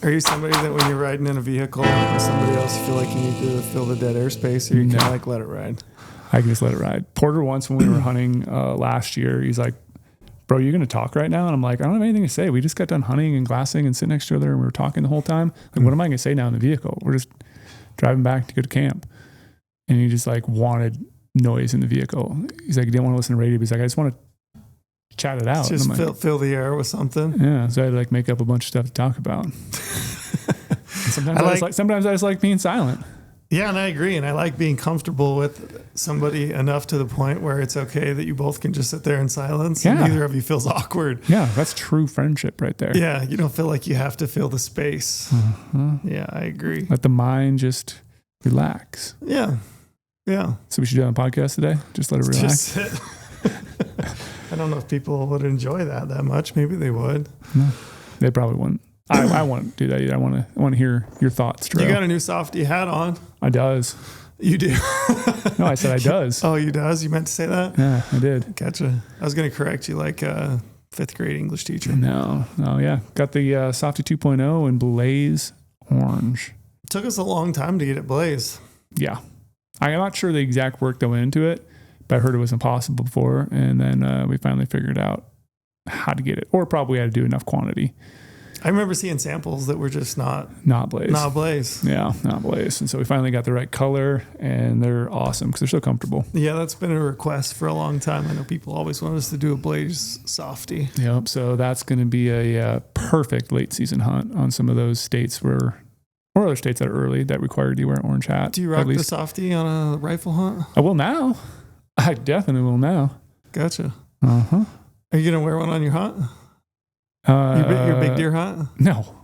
Are you somebody that when you're riding in a vehicle with somebody else, you feel like you need to fill the dead airspace, or you can like let it ride? I can just let it ride. Porter once when we were hunting last year, he's like, bro, you going to talk right now? And I'm like, I don't have anything to say. We just got done hunting and glassing and sitting next to each other and we were talking the whole time. Like, what am I going to say now in the vehicle? We're just driving back to go to camp. And he just like wanted noise in the vehicle. He's like, he didn't want to listen to radio. But he's like, I just want to chat it out. Just like, fill the air with something. Yeah. So I had to like make up a bunch of stuff to talk about. Sometimes I just like being silent. Yeah, and I agree. And I like being comfortable with somebody enough to the point where it's okay that you both can just sit there in silence and neither of you feels awkward. Yeah, that's true friendship right there. Yeah, you don't feel like you have to fill the space. Yeah, I agree. Let the mind just relax. Yeah. Yeah. So we should do it on a podcast today? Just let it relax? Just sit. I don't know if people would enjoy that much. Maybe they would. No, they probably wouldn't. I want to do that either. I want to hear your thoughts, Trail. You got a new Softy hat on. I does. You do? No, I said I does. Oh, you does? You meant to say that? Yeah, I did. Gotcha. I was going to correct you like a 5th grade English teacher. No, yeah. Got the Softy 2.0 in Blaze Orange. It took us a long time to get it Blaze. Yeah. I'm not sure the exact work that went into it, but I heard it was impossible before. And then we finally figured out how to get it, or probably had to do enough quantity. I remember seeing samples that were just not Blaze. Not Blaze. Yeah, not Blaze. And so we finally got the right color, and they're awesome because they're so comfortable. Yeah, that's been a request for a long time. I know people always want us to do a Blaze Softy. Yep. So that's going to be a perfect late season hunt on some of those states or other states that are early that require you to wear an orange hat. Do you rock the Softy on a rifle hunt? I will now. I definitely will now. Gotcha. Uh-huh. Are you going to wear one on your hunt? Your big deer hunt? No.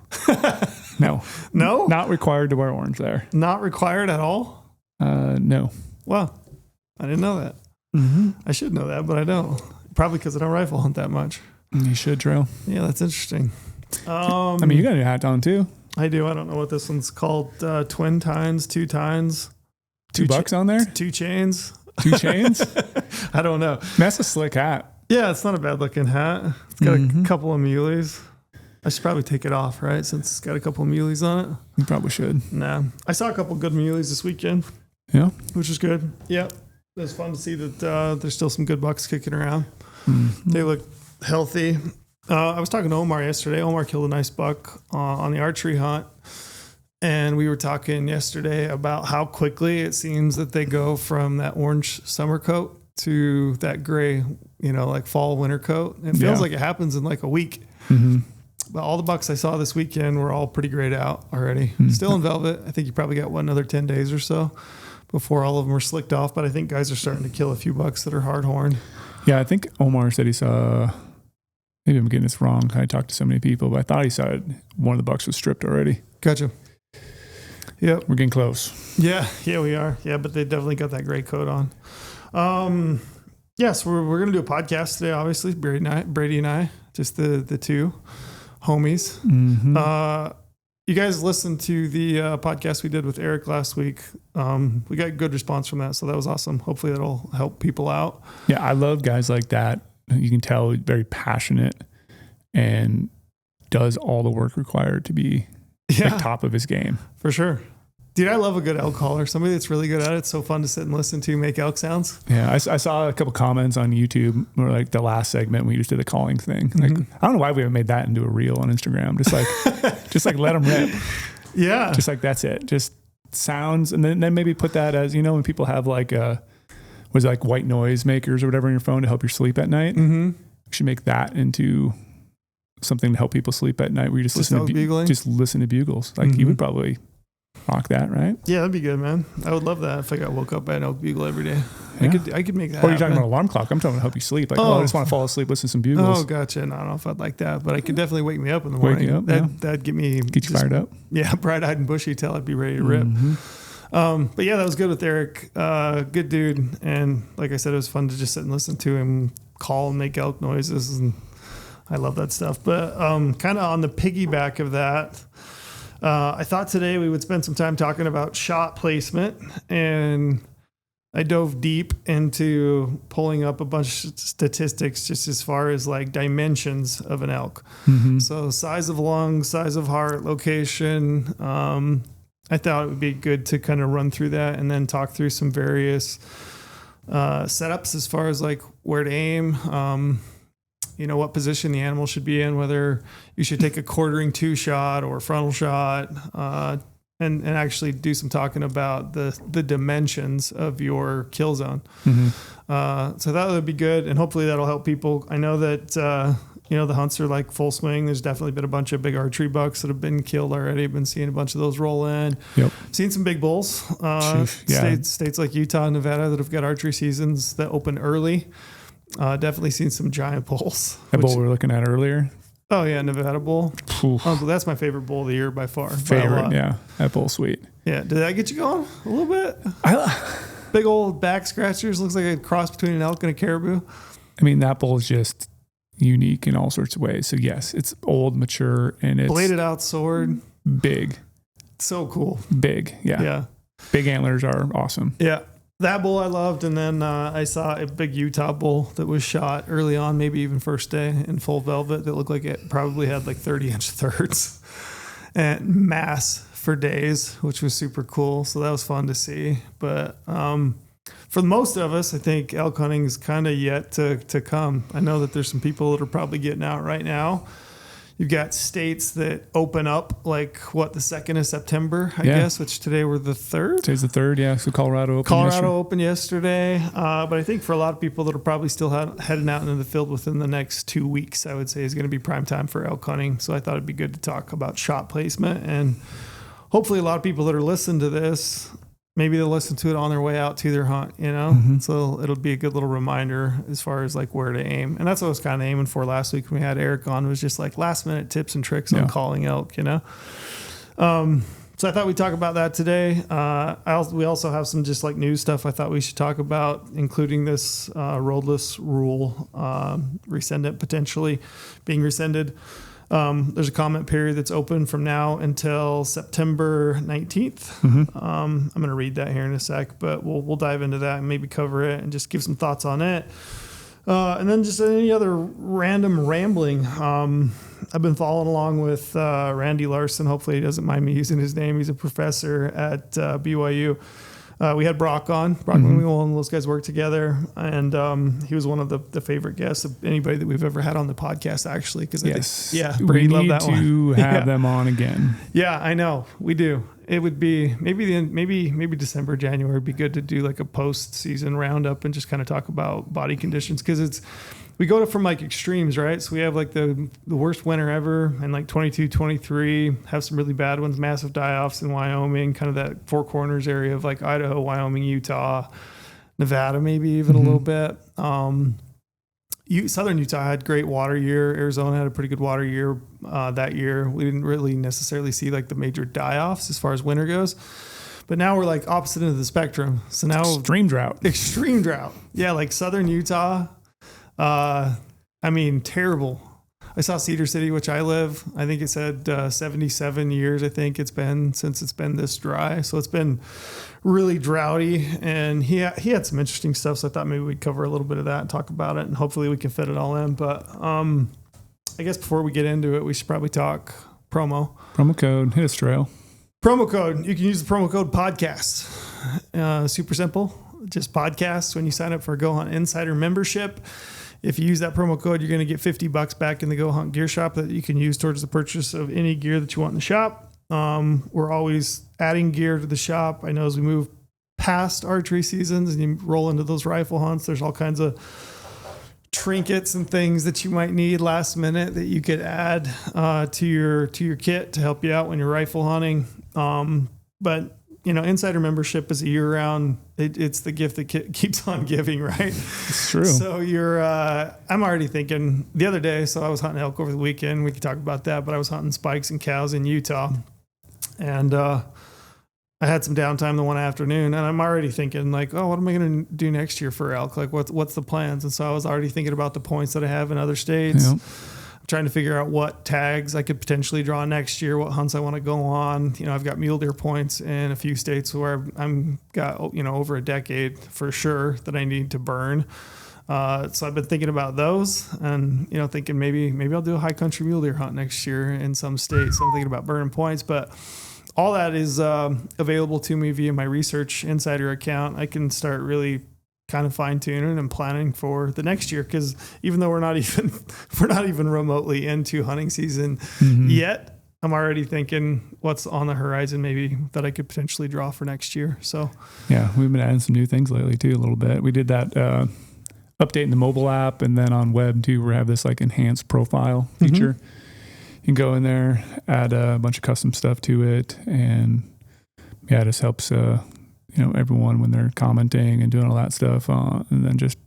No. No? Not required to wear orange there. Not required at all? No. Well, I didn't know that. Mm-hmm. I should know that, but I don't. Probably because I don't rifle hunt that much. You should, Trail. Yeah, that's interesting. I mean, you got your hat on too. I do. I don't know what this one's called. Twin tines, 2 tines. $2 on there? 2 chains. 2 chains? I don't know. That's a slick hat. Yeah, it's not a bad looking hat. It's got a couple of muleys. I should probably take it off, right? Since it's got a couple of muleys on it. You probably should. Nah. I saw a couple of good muleys this weekend. Yeah. Which is good. Yeah. It was fun to see that there's still some good bucks kicking around. Mm-hmm. They look healthy. I was talking to Omar yesterday. Omar killed a nice buck on the archery hunt. And we were talking yesterday about how quickly it seems that they go from that orange summer coat to that gray, like fall winter coat. It feels like it happens in like a week. Mm-hmm. But all the bucks I saw this weekend were all pretty grayed out already. Mm-hmm. Still in velvet. I think you probably got another 10 days or so before all of them are slicked off. But I think guys are starting to kill a few bucks that are hard horned. Yeah, I think Omar said he saw, maybe I'm getting this wrong. I talked to so many people, but I thought he said one of the bucks was stripped already. Gotcha. Yep. We're getting close. Yeah, we are. Yeah, but they definitely got that gray coat on. Yes, we're going to do a podcast today, obviously. Brady and I, just the two homies. Mm-hmm. You guys listened to the podcast we did with Erik last week. We got good response from that, so that was awesome. Hopefully that'll help people out. Yeah, I love guys like that. You can tell he's very passionate and does all the work required to be top of his game. For sure. Dude, I love a good elk caller. Somebody that's really good at it. It's so fun to sit and listen to make elk sounds. Yeah, I saw a couple comments on YouTube or like the last segment we just did the calling thing. Like, I don't know why we haven't made that into a reel on Instagram. Just like let them rip. Yeah. Just like that's it. Just sounds, and then maybe put that as, when people have like white noise makers or whatever on your phone to help you sleep at night. Mm-hmm. You should make that into something to help people sleep at night where you just listen to bugles. Like you would probably rock that, right? Yeah, that'd be good, man. I would love that if I got woke up by an elk bugle every day. Yeah. I could make that. Or you're talking about an alarm clock. I'm talking to help you sleep. Like, I just want to fall asleep, listen to some bugles. Oh, gotcha. No, I don't know if I'd like that, but I could definitely wake me up in the morning. Wake you up, that'd get you fired up. Yeah, bright-eyed and bushy till I'd be ready to rip. Mm-hmm. But yeah, that was good with Erik. Good dude. And like I said, it was fun to just sit and listen to him call and make elk noises. And I love that stuff. But kind of on the piggyback of that, I thought today we would spend some time talking about shot placement and I dove deep into pulling up a bunch of statistics just as far as like dimensions of an elk. Mm-hmm. So size of lung, size of heart, location. I thought it would be good to kind of run through that and then talk through some various setups as far as like where to aim, what position the animal should be in, whether you should take a quartering 2-shot or frontal shot, and actually do some talking about the dimensions of your kill zone. Mm-hmm. So that would be good. And hopefully that'll help people. I know that, the hunts are like full swing. There's definitely been a bunch of big archery bucks that have been killed already. I've been seeing a bunch of those roll in. Yep. Seen some big bulls. States like Utah and Nevada that have got archery seasons that open early. Definitely seen some giant bulls. That bull we were looking at earlier. Oh yeah, Nevada bull. That's my favorite bull of the year by far. Favorite, yeah. That bull's sweet. Yeah, did that get you going a little bit? Big old back scratchers. Looks like a cross between an elk and a caribou. I mean, that bull is just unique in all sorts of ways. So yes, it's old, mature, and it's bladed out sword. Big. So cool. Big, yeah. Yeah. Big antlers are awesome. Yeah. That bull I loved, and then I saw a big Utah bull that was shot early on, maybe even first day, in full velvet that looked like it probably had like 30-inch thirds and mass for days, which was super cool. So that was fun to see. But for most of us, I think elk hunting is kind of yet to come. I know that there's some people that are probably getting out right now. You've got states that open up like the 2nd of September, I guess, which today we're the 3rd. Today's the 3rd, yeah. So Colorado opened yesterday. But I think for a lot of people that are probably still heading out into the field within the next 2 weeks, I would say is going to be prime time for elk hunting. So I thought it'd be good to talk about shot placement. And hopefully a lot of people that are listening to this, maybe they'll listen to it on their way out to their hunt, Mm-hmm. So it'll be a good little reminder as far as like where to aim. And that's what I was kind of aiming for last week when we had Erik on, was just like last minute tips and tricks on calling elk, So I thought we'd talk about that today. We also have some just like news stuff I thought we should talk about, including this Roadless Rule, potentially being rescinded. There's a comment period that's open from now until September 19th. Mm-hmm. I'm going to read that here in a sec, but we'll dive into that and maybe cover it and just give some thoughts on it. And then just any other random rambling. I've been following along with Randy Larson. Hopefully he doesn't mind me using his name. He's a professor at BYU. We had Brock on. Mm-hmm. Mule and those guys work together. And he was one of the favorite guests of anybody that we've ever had on the podcast, actually. Because we need to have them on again. Yeah, I know. We do. It would be maybe December, January would be good to do like a post-season roundup and just kind of talk about body conditions, because we go from like extremes, right? So we have like the worst winter ever and like 22, 23, have some really bad ones, massive die-offs in Wyoming, kind of that Four Corners area of like Idaho, Wyoming, Utah, Nevada, maybe even a little bit. Southern Utah had great water year. Arizona had a pretty good water year that year. We didn't really necessarily see like the major die-offs as far as winter goes. But now we're like opposite end of the spectrum. So now extreme drought. Yeah, like Southern Utah. Terrible. I saw Cedar City, which I live. I think it said 77 years, I think it's been since it's been this dry. So it's been really droughty. And he had some interesting stuff. So I thought maybe we'd cover a little bit of that and talk about it. And hopefully we can fit it all in. But I guess before we get into it, we should probably talk promo. Promo code, hit us, Trail. Promo code. You can use the promo code podcast. Super simple. Just podcasts when you sign up for a GOHUNT Insider membership. If you use that promo code, you're going to get $50 back in the GOHUNT gear shop that you can use towards the purchase of any gear that you want in the shop. We're always adding gear to the shop. I know as we move past archery seasons and you roll into those rifle hunts, there's all kinds of trinkets and things that you might need last minute that you could add to your kit to help you out when you're rifle hunting. But insider membership is a year-round. It's the gift that keeps on giving, right? It's true. So I'm already thinking the other day. So I was hunting elk over the weekend. We could talk about that, but I was hunting spikes and cows in Utah, and I had some downtime the one afternoon, and I'm already thinking like, oh, what am I going to do next year for elk? Like, what's the plans? And so I was already thinking about the points that I have in other states. Yep. trying to figure out what tags I could potentially draw next year, what hunts I want to go on. I've got mule deer points in a few states where I'm got, over a decade for sure that I need to burn. So I've been thinking about those and, thinking maybe I'll do a high country mule deer hunt next year in some states. So I'm thinking about burning points, but all that is available to me via my Research Insider account. I can start really kind of fine tuning and planning for the next year. Cause even though we're not even remotely into hunting season yet, I'm already thinking what's on the horizon, maybe that I could potentially draw for next year. So yeah, we've been adding some new things lately too, a little bit. We did that, updating the mobile app, and then on web too, we have this like enhanced profile feature. You can go in there, add a bunch of custom stuff to it. And it just helps, everyone when they're commenting and doing all that stuff, and then just,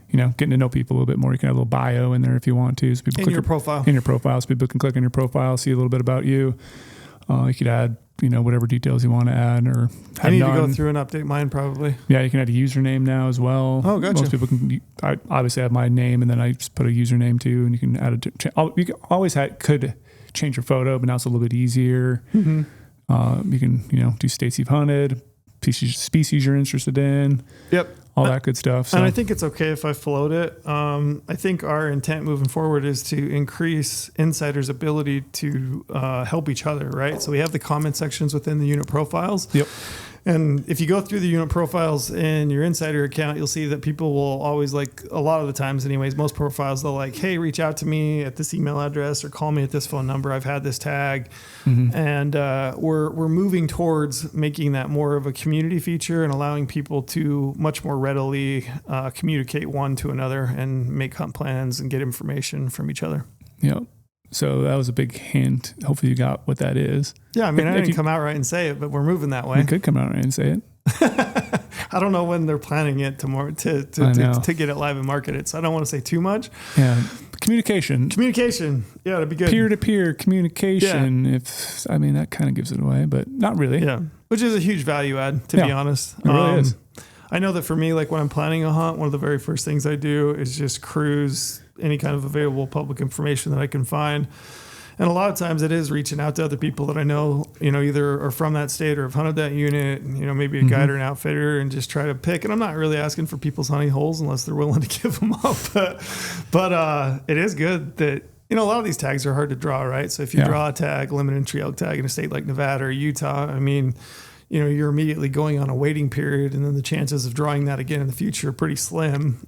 getting to know people a little bit more. You can have a little bio in there if you want to. So people in your profile. So people can click on your profile, see a little bit about you. You could add, whatever details you want to add, or I need to go through and update mine probably. Yeah, you can add a username now as well. Oh, gotcha. Most people can. I obviously have my name, and then I just put a username too, and you can add it. You can always could change your photo, but now it's a little bit easier. You can, do states you've hunted, species you're interested in. Yep. All that good stuff. So. And I think it's okay if I float it. I think our intent moving forward is to increase insiders' ability to help each other, right? So we have the comment sections within the unit profiles. Yep. And if you go through the unit profiles in your insider account, you'll see that people will always, like a lot of the times anyways, most profiles, they'll like, hey, reach out to me at this email address or call me at this phone number. I've had this tag. And we're moving towards making that more of a community feature and allowing people to much more readily communicate one to another and make hunt plans and get information from each other. Yep. So that was a big hint. Hopefully you got what that is. Yeah, I mean, I didn't come out right and say it, but we're moving that way. You could come out right and say it. I don't know when they're planning it to get it live and market it, so I don't want to say too much. Yeah, communication. Yeah, it'd be good. Peer-to-peer communication. Yeah. That kind of gives it away, but not really. Yeah, which is a huge value add, to be honest. It really is. I know that for me, like when I'm planning a hunt, one of the very first things I do is just cruise any kind of available public information that I can find. And a lot of times it is reaching out to other people that I know, either are from that state or have hunted that unit, maybe a guide or an outfitter, and just try to pick. And I'm not really asking for people's hunting holes unless they're willing to give them up. But it is good that, a lot of these tags are hard to draw, right? So if you draw a tag, limited tree elk tag in a state like Nevada or Utah, you're immediately going on a waiting period, and then the chances of drawing that again in the future are pretty slim.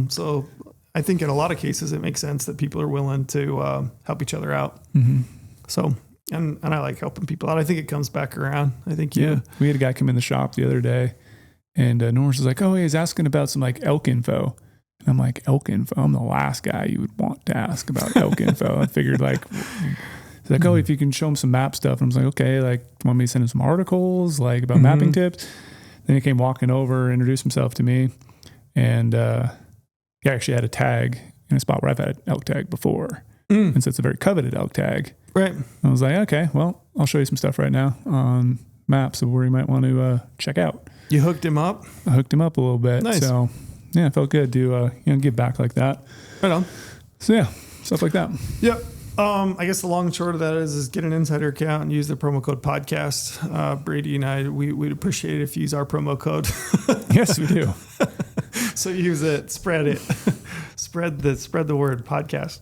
So I think in a lot of cases it makes sense that people are willing to help each other out. So, and I like helping people out. I think it comes back around. I think we had a guy come in the shop the other day, and Norris was like, "Oh, he's asking about some like elk info." And I'm like, "Elk info? I'm the last guy you would want to ask about elk info." I figured he's like, "Oh, if you can show him some map stuff." And I was like, "Okay, like, want me to send him some articles like about mapping tips?" Then he came walking over, introduced himself to me, and he actually had a tag in a spot where I've had an elk tag before. And so it's a very coveted elk tag. Right. I was like, okay, well, I'll show you some stuff right now on maps of where you might want to check out. You hooked him up? I hooked him up a little bit. Nice. So yeah, it felt good to give back like that. Right on. So yeah, stuff like that. Yep. I guess the long and short of that is get an insider account and use the promo code podcast. Brady and I, we'd appreciate it if you use our promo code. Yes, we do. So use it, spread it, spread the word podcast.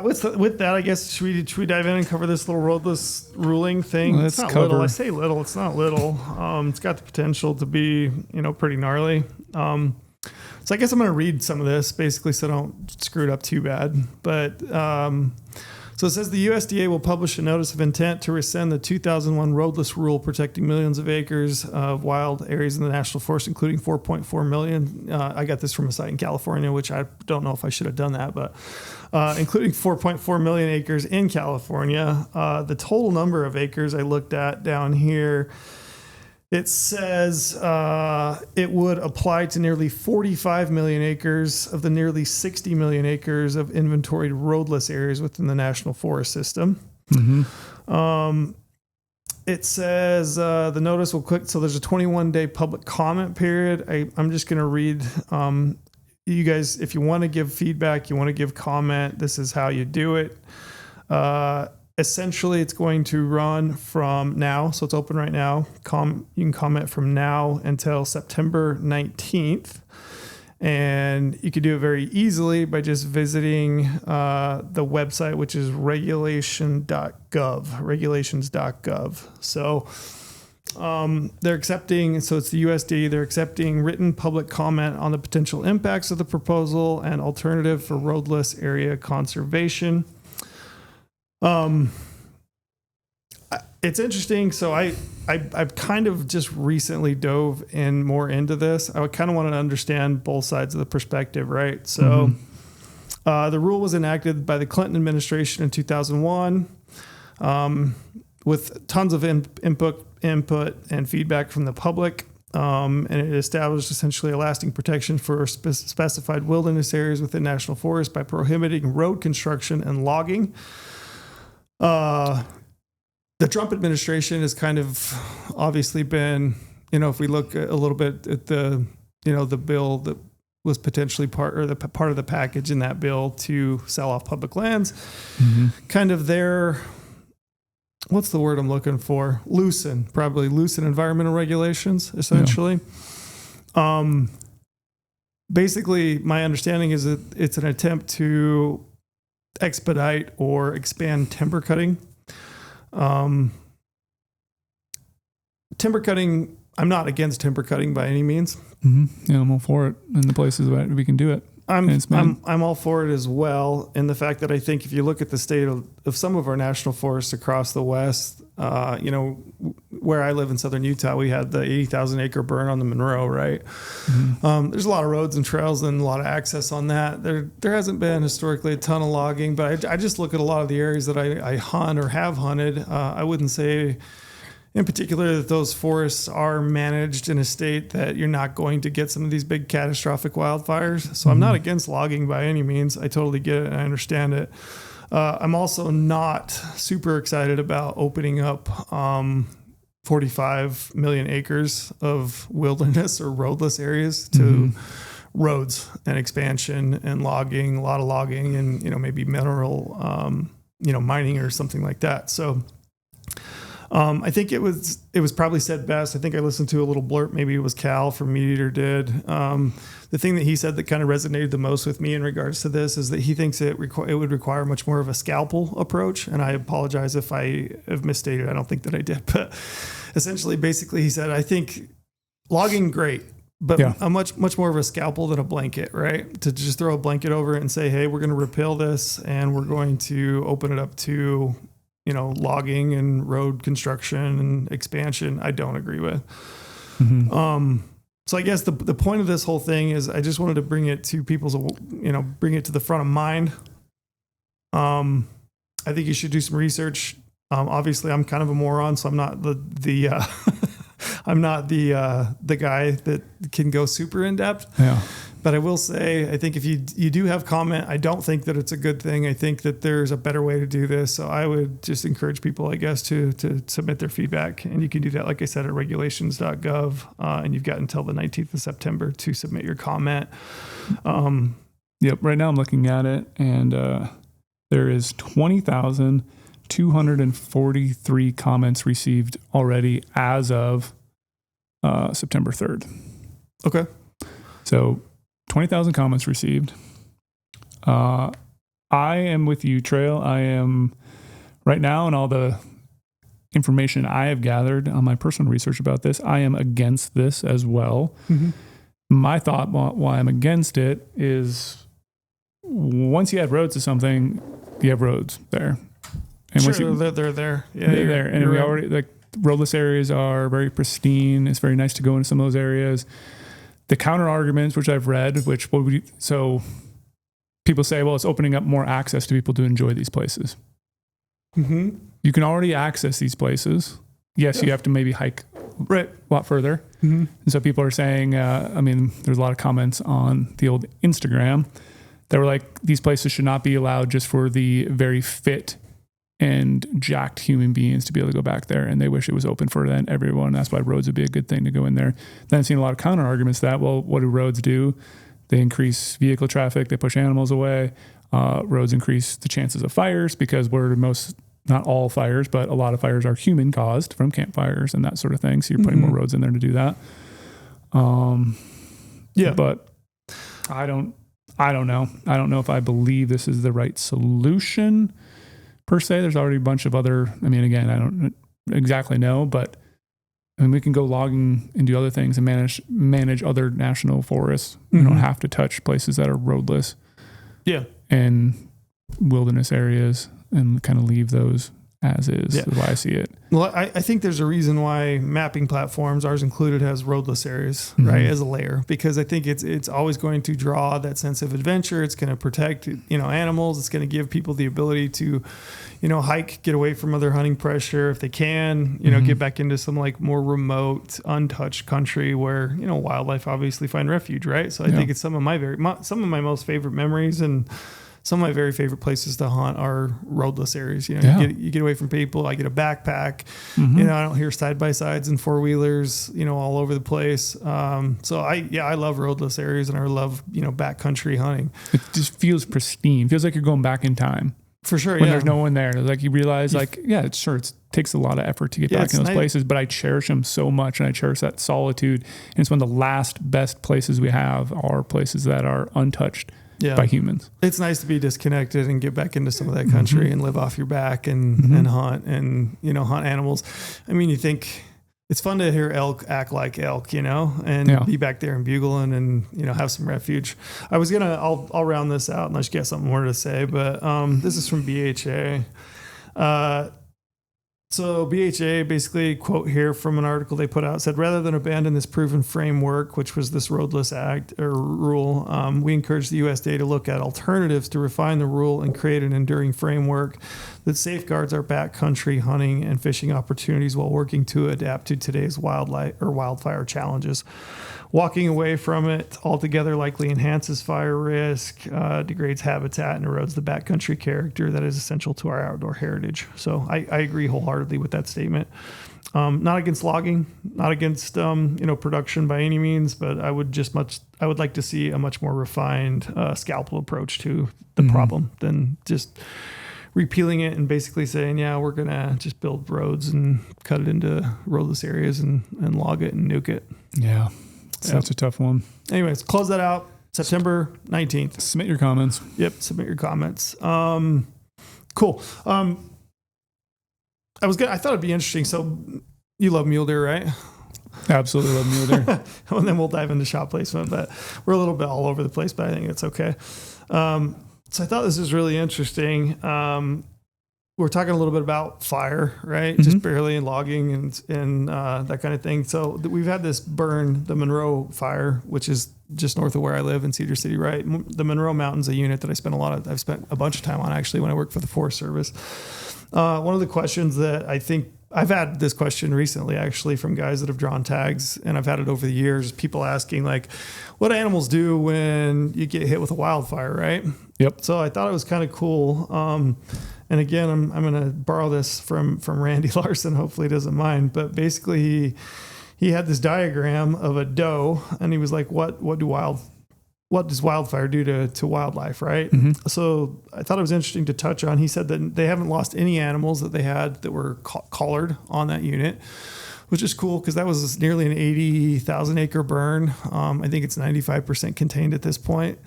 With that, I guess should we dive in and cover this little roadless ruling thing? Well, it's not little. I say little. It's not little. It's got the potential to be pretty gnarly. So I guess I'm going to read some of this basically so I don't screw it up too bad. But so it says the USDA will publish a notice of intent to rescind the 2001 Roadless Rule protecting millions of acres of wild areas in the national forest, including 4.4 million. I got this from a site in California, which I don't know if I should have done that, but including 4.4 million acres in California. The total number of acres I looked at down here, it says it would apply to nearly 45 million acres of the nearly 60 million acres of inventoried roadless areas within the National Forest System. It says the notice will click. So there's a 21-day public comment period. I'm just going to read. you guys, if you want to give feedback, you want to give comment, this is how you do it. Essentially, it's going to run from now. So it's open right now. You can comment from now until September 19th. And you can do it very easily by just visiting the website, which is regulations.gov. So they're accepting, so it's the USD, they're accepting written public comment on the potential impacts of the proposal and alternative for roadless area conservation. It's interesting. So I've kind of just recently dove in more into this. I kind of wanted to understand both sides of the perspective, right? So the rule was enacted by the Clinton administration in 2001 with tons of input and feedback from the public. And it established essentially a lasting protection for specified wilderness areas within national forests by prohibiting road construction and logging. The Trump administration has kind of obviously been, if we look a little bit at the bill that was potentially part of the package in that bill to sell off public lands, kind of their, what's the word I'm looking for? Loosen environmental regulations, essentially. Basically, my understanding is that it's an attempt to expedite or expand timber cutting. Timber cutting, I'm not against timber cutting by any means. Yeah, I'm all for it in the places that we can do it. I'm all for it as well. And the fact that I think if you look at the state of some of our national forests across the West, where I live in southern Utah, we had the 80,000 acre burn on the Monroe, right? There's a lot of roads and trails and a lot of access on that. There hasn't been historically a ton of logging, but I just look at a lot of the areas that I hunt or have hunted. I wouldn't say in particular that those forests are managed in a state that you're not going to get some of these big catastrophic wildfires. So I'm not against logging by any means. I totally get it and I understand it. I'm also not super excited about opening up 45 million acres of wilderness or roadless areas to roads and expansion and logging, a lot of logging and, maybe mineral, mining or something like that. So I think it was probably said best. I think I listened to a little blurb. Maybe it was Cal from Meat Eater did. The thing that he said that kind of resonated the most with me in regards to this is that he thinks it would require much more of a scalpel approach. And I apologize if I have misstated. I don't think that I did, but essentially, basically, he said, I think logging great, but a much more of a scalpel than a blanket, right? To just throw a blanket over it and say, hey, we're going to repeal this and we're going to open it up to logging and road construction and expansion, I don't agree with. So I guess the point of this whole thing is I just wanted to bring it to bring it to the front of mind. I think you should do some research. Obviously I'm kind of a moron, so I'm not I'm not the guy that can go super in depth. Yeah. But I will say, I think if you do have comment, I don't think that it's a good thing. I think that there's a better way to do this. So I would just encourage people, I guess, to submit their feedback. And you can do that, like I said, at regulations.gov. And you've got until the 19th of September to submit your comment. Yep. Right now I'm looking at it and there is 20,243 comments received already as of September 3rd. Okay. So 20,000 comments received. I am with you, Trail. I am right now, and all the information I have gathered on my personal research about this, I am against this as well. My thought why I'm against it is once you add roads to something, you have roads there. And they're there. Yeah, they're there. And we already, roadless areas are very pristine. It's very nice to go into some of those areas. The counter arguments, which I've read, so people say, well, it's opening up more access to people to enjoy these places. You can already access these places. Yes, you have to maybe hike a lot further. And so people are saying, there's a lot of comments on the old Instagram that were like, these places should not be allowed just for the very fit and jacked human beings to be able to go back there. And they wish it was open for then everyone. That's why roads would be a good thing to go in there. Then I've seen a lot of counter arguments to that, well, what do roads do? They increase vehicle traffic. They push animals away. Roads increase the chances of fires because not all fires, but a lot of fires are human caused from campfires and that sort of thing. So you're putting more roads in there to do that. But I don't know. I don't know if I believe this is the right solution per se. There's already a bunch of other, I mean, again, I don't exactly know, but I mean, we can go logging and do other things and manage other national forests. You don't have to touch places that are roadless. Yeah. And wilderness areas and kind of leave those as is. Is why I see it. Well, I think there's a reason why mapping platforms, ours included, has roadless areas, right, as a layer, because I think it's always going to draw that sense of adventure. It's going to protect, animals. It's going to give people the ability to, hike, get away from other hunting pressure if they can, get back into some like more remote, untouched country where, wildlife obviously find refuge, right? So I think it's some of my most favorite memories, and some of my very favorite places to hunt are roadless areas. You get away from people. I get a backpack. I don't hear side-by-sides and four-wheelers, all over the place. So I love roadless areas, and I love, backcountry hunting. It just feels pristine. Feels like you're going back in time. For sure, when there's no one there. Like you realize, it takes a lot of effort to get back in those places, but I cherish them so much, and I cherish that solitude. And it's one of the last best places we have are places that are untouched by humans. It's nice to be disconnected and get back into some of that country and live off your back and hunt and, hunt animals. I mean, you think it's fun to hear elk act like elk, and be back there and bugling and, have some refuge. I'll round this out unless you got something more to say, but this is from BHA. So BHA basically, quote here from an article they put out, said, rather than abandon this proven framework, which was this roadless act or rule, we encourage the USDA to look at alternatives to refine the rule and create an enduring framework that safeguards our backcountry hunting and fishing opportunities while working to adapt to today's wildfire challenges. Walking away from it altogether likely enhances fire risk, degrades habitat, and erodes the backcountry character that is essential to our outdoor heritage. So I agree wholeheartedly with that statement. Not against logging, not against production by any means, but I would like to see a much more refined scalpel approach to the problem than just repealing it and basically saying, we're gonna just build roads and cut it into roadless areas and log it and nuke it. Yeah. So that's a tough one. Anyways, close that out. September 19th. Submit your comments. Yep. Submit your comments. Cool. I thought it'd be interesting. So you love mule deer, right? Absolutely love mule deer. And then we'll dive into shot placement, but we're a little bit all over the place, but I think it's okay. So I thought this was really interesting. We're talking a little bit about fire, right? Just barely, and logging and that kind of thing. So we've had this burn, the Monroe fire, which is just north of where I live in Cedar City, right? The Monroe Mountain's a unit that I've spent a bunch of time on actually when I worked for the Forest Service. One of the questions that I think I've had this question recently, actually, from guys that have drawn tags, and I've had it over the years. People asking, like, what animals do when you get hit with a wildfire, right? Yep. So I thought it was kind of cool. And again, I'm going to borrow this from Randy Larson. Hopefully he doesn't mind. But basically, he had this diagram of a doe, and he was like, what does wildfire do to wildlife, right? So I thought it was interesting to touch on. He said that they haven't lost any animals that they had that were collared on that unit, which is cool because that was nearly an 80,000 acre burn. I think it's 95% contained at this point.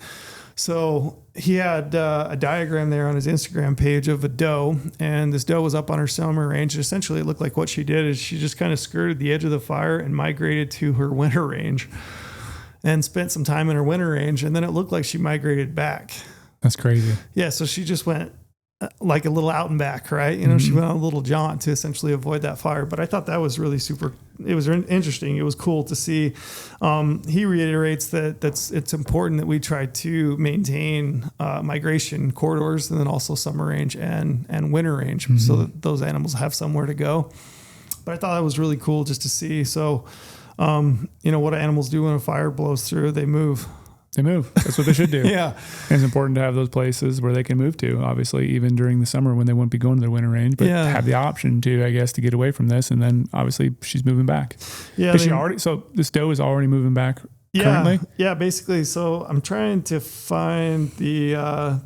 So he had a diagram there on his Instagram page of a doe, and this doe was up on her summer range. Essentially, it looked like what she did is she just kind of skirted the edge of the fire and migrated to her winter range and spent some time in her winter range. And then it looked like she migrated back. That's crazy. Yeah. So she just went like a little out and back, right? She went on a little jaunt to essentially avoid that fire. But I thought that was really it was interesting. It was cool to see. He reiterates that it's important that we try to maintain migration corridors, and then also summer range and winter range, so that those animals have somewhere to go. But I thought that was really cool just to see. So, what animals do when a fire blows through, they move. They move. That's what they should do. Yeah. And it's important to have those places where they can move to, obviously, even during the summer when they wouldn't be going to their winter range, but have the option to, I guess, to get away from this. And then obviously she's moving back. Yeah. So this doe is already moving back currently? Yeah, basically. So I'm trying to find the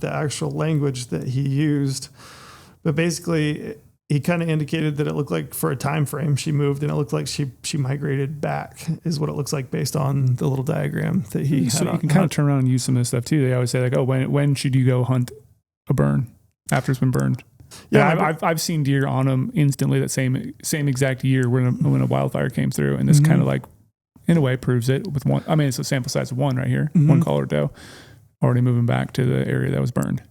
actual language that he used, but basically he kind of indicated that it looked like for a time frame she moved, and it looked like she migrated back, is what it looks like based on the little diagram that he had. So you can kind of turn around and use some of this stuff too. They always say like, oh, when should you go hunt a burn after it's been burned? Yeah, I've seen deer on them instantly that same exact year when a wildfire came through, and this kind of like in a way proves it with one. I mean, it's a sample size of one right here, one collared doe already moving back to the area that was burned.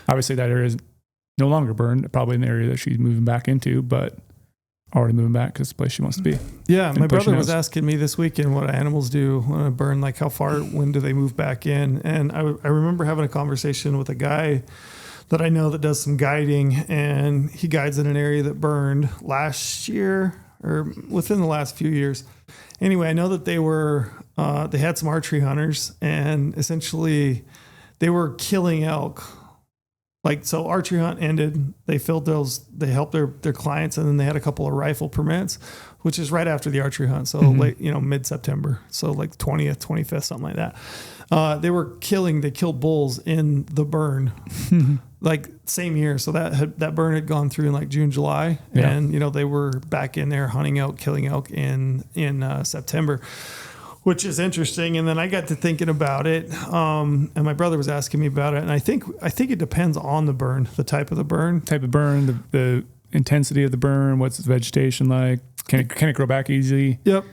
Obviously, that area is no longer burned, probably in the area that she's moving back into, but already moving back because it's the place she wants to be. Yeah, my brother was asking me this weekend what animals do when I burn, like how far, when do they move back in? And I remember having a conversation with a guy that I know that does some guiding, and he guides in an area that burned last year or within the last few years. Anyway, I know that they had some archery hunters, and essentially they were killing elk. Like, so archery hunt ended, they filled those, they helped their clients, and then they had a couple of rifle permits, which is right after the archery hunt. So late, mid-September. So like 20th, 25th, something like that. They killed bulls in the burn, like same year. So that burn had gone through in like June, July, and they were back in there hunting elk, killing elk in September, which is interesting. And then I got to thinking about it, and my brother was asking me about it. And I think it depends on the burn, the type of the burn, the intensity of the burn, what's the vegetation like, can it grow back easily? Yep.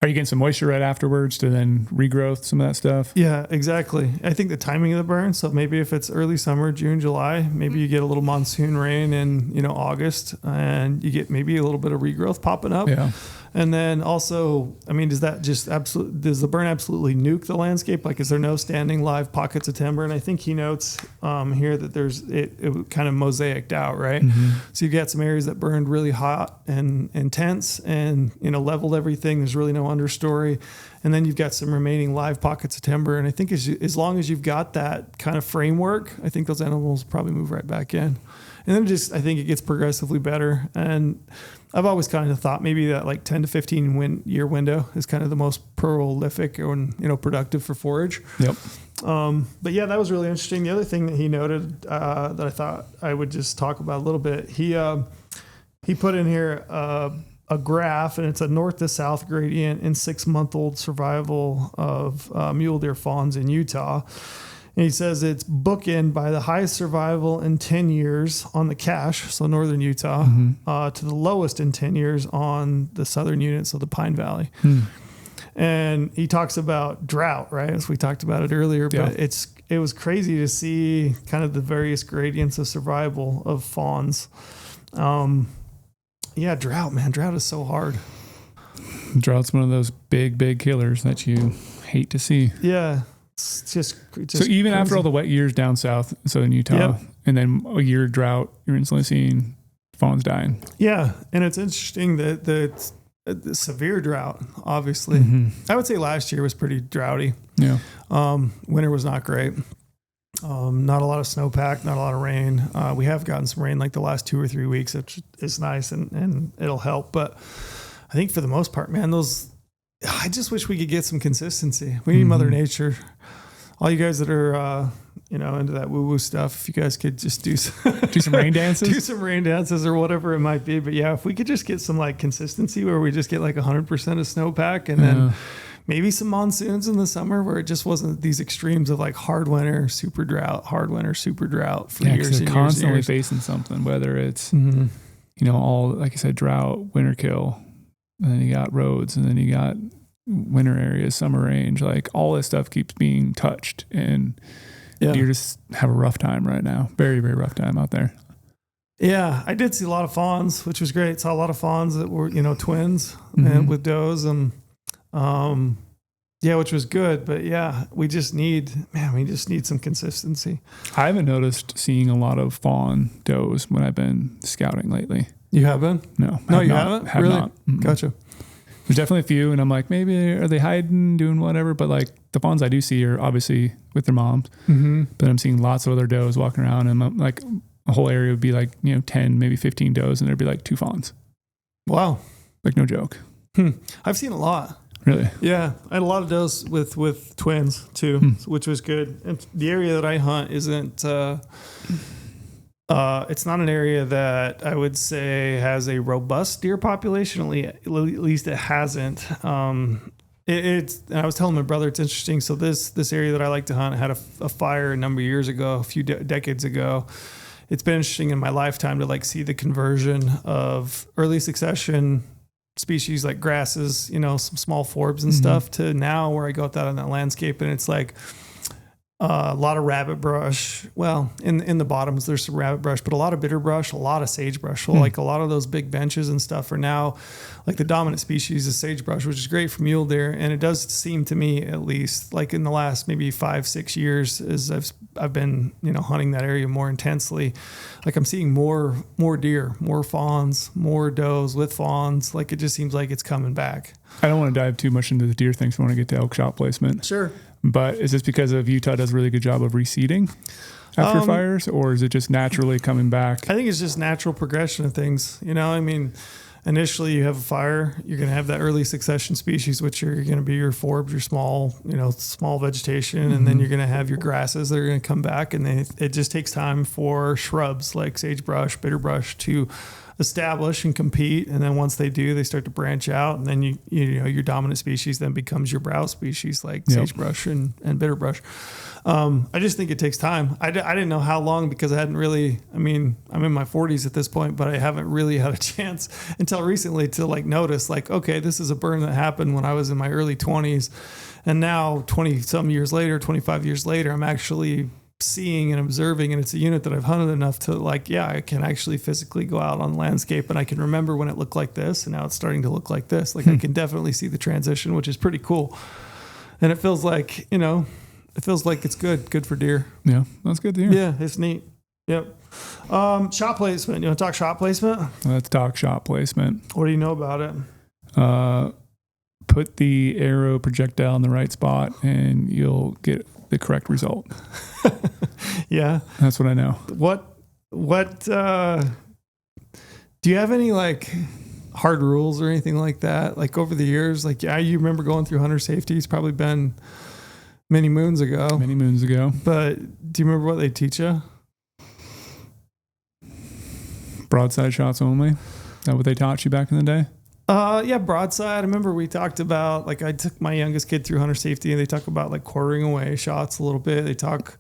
Are you getting some moisture right afterwards to then regrowth some of that stuff? Yeah, exactly. I think the timing of the burn. So maybe if it's early summer, June, July, maybe you get a little monsoon rain in August, and you get maybe a little bit of regrowth popping up. Yeah. And then also, I mean, does the burn absolutely nuke the landscape? Like, is there no standing live pockets of timber? And I think he notes here that it kind of mosaicked out, right? So you've got some areas that burned really hot and intense and, leveled everything. There's really no understory. And then you've got some remaining live pockets of timber. And I think as long as you've got that kind of framework, I think those animals probably move right back in. And then I think it gets progressively better. And I've always kind of thought maybe that like 10 to 15 year window is kind of the most prolific and, productive for forage. Yep. But yeah, that was really interesting. The other thing that he noted that I thought I would just talk about a little bit, he put in here a graph, and it's a north to south gradient in 6-month-old survival of mule deer fawns in Utah. And he says it's bookend by the highest survival in 10 years on the Cache, so northern Utah, to the lowest in 10 years on the southern unit, so the Pine Valley. And he talks about drought, right? As we talked about it earlier, but it was crazy to see kind of the various gradients of survival of fawns. Drought, man. Drought is so hard. Drought's one of those big killers that you hate to see. Yeah. It's just so even crazy. After all the wet years down south, southern Utah, and then a year drought, you're instantly seeing fawns dying. Yeah, and it's interesting that the severe drought, obviously. I would say last year was pretty droughty. Yeah. Winter was not great. Not a lot of snowpack, not a lot of rain. We have gotten some rain like the last 2 or 3 weeks, which is nice and it'll help. But I think for the most part, man, I just wish we could get some consistency. We need Mother Nature. All you guys that are, into that woo-woo stuff, if you guys could just do some rain dances, do some rain dances or whatever it might be. But yeah, if we could just get some like consistency where we just get like 100% of snowpack, and then maybe some monsoons in the summer where it just wasn't these extremes of like hard winter, super drought for years. They're constantly facing something, whether it's, all, like I said, drought, winter kill, and then you got roads, and then you got winter areas, summer range, like all this stuff keeps being touched, and you just have a rough time right now. Very, very rough time out there. Yeah, I did see a lot of fawns, which was great. Saw a lot of fawns that were, twins and with does, and which was good. But yeah, we just need some consistency. I haven't noticed seeing a lot of fawn does when I've been scouting lately. You have been? No, you haven't? Have really? Not. Gotcha. There's definitely a few, and I'm like, maybe are they hiding, doing whatever? But like the fawns I do see are obviously with their moms. But I'm seeing lots of other does walking around, and I'm like, a whole area would be like 10, maybe 15 does, and there'd be like 2 fawns. Wow, like no joke. I've seen a lot. Really? Yeah, I had a lot of those with twins too, which was good. And the area that I hunt isn't. It's not an area that I would say has a robust deer population. At least it hasn't. It's. And I was telling my brother it's interesting. So this area that I like to hunt had a fire a number of years ago, a few decades ago. It's been interesting in my lifetime to like see the conversion of early succession species like grasses, some small forbs and stuff, to now where I go out on that landscape and it's like a lot of rabbit brush. Well, in the bottoms, there's some rabbit brush, but a lot of bitter brush, a lot of sagebrush. So like a lot of those big benches and stuff are now like the dominant species is sagebrush, which is great for mule deer. And it does seem to me, at least like in the last maybe 5-6 years, as I've been, hunting that area more intensely, like I'm seeing more deer, more fawns, more does with fawns. Like it just seems like it's coming back. I don't want to dive too much into the deer things. I want to get to elk shot placement. Sure. But is this because of Utah does a really good job of reseeding after fires, or is it just naturally coming back? I think it's just natural progression of things. Initially you have a fire, you're going to have that early succession species, which are going to be your forbs, your small vegetation. And then you're going to have your grasses that are going to come back. And it just takes time for shrubs like sagebrush, bitterbrush to establish and compete. And then once they do, they start to branch out. And then your dominant species then becomes your browse species like sagebrush and bitterbrush. I just think it takes time. I didn't know how long because I hadn't really, I'm in my 40s at this point, but I haven't really had a chance until recently to like notice like, okay, this is a burn that happened when I was in my early 20s. And now 20 some years later, 25 years later, I'm actually seeing and observing, and it's a unit that I've hunted enough to like, I can actually physically go out on the landscape and I can remember when it looked like this and now it's starting to look like this. Like I can definitely see the transition, which is pretty cool. And it feels like, it's good for deer. Yeah, that's good to hear. Yeah, it's neat. Yep. Shot placement. You want to talk shot placement? Let's talk shot placement. What do you know about it? Put the arrow projectile in the right spot and you'll get the correct result. Yeah. That's what I know. What do you have any like hard rules or anything like that? Like over the years, like, you remember going through hunter safety. It's probably been many moons ago. But do you remember what they teach you? Broadside shots only. Is that what they taught you back in the day? Yeah, broadside. I remember we talked about, like, I took my youngest kid through hunter safety and they talk about like quartering away shots a little bit. They talk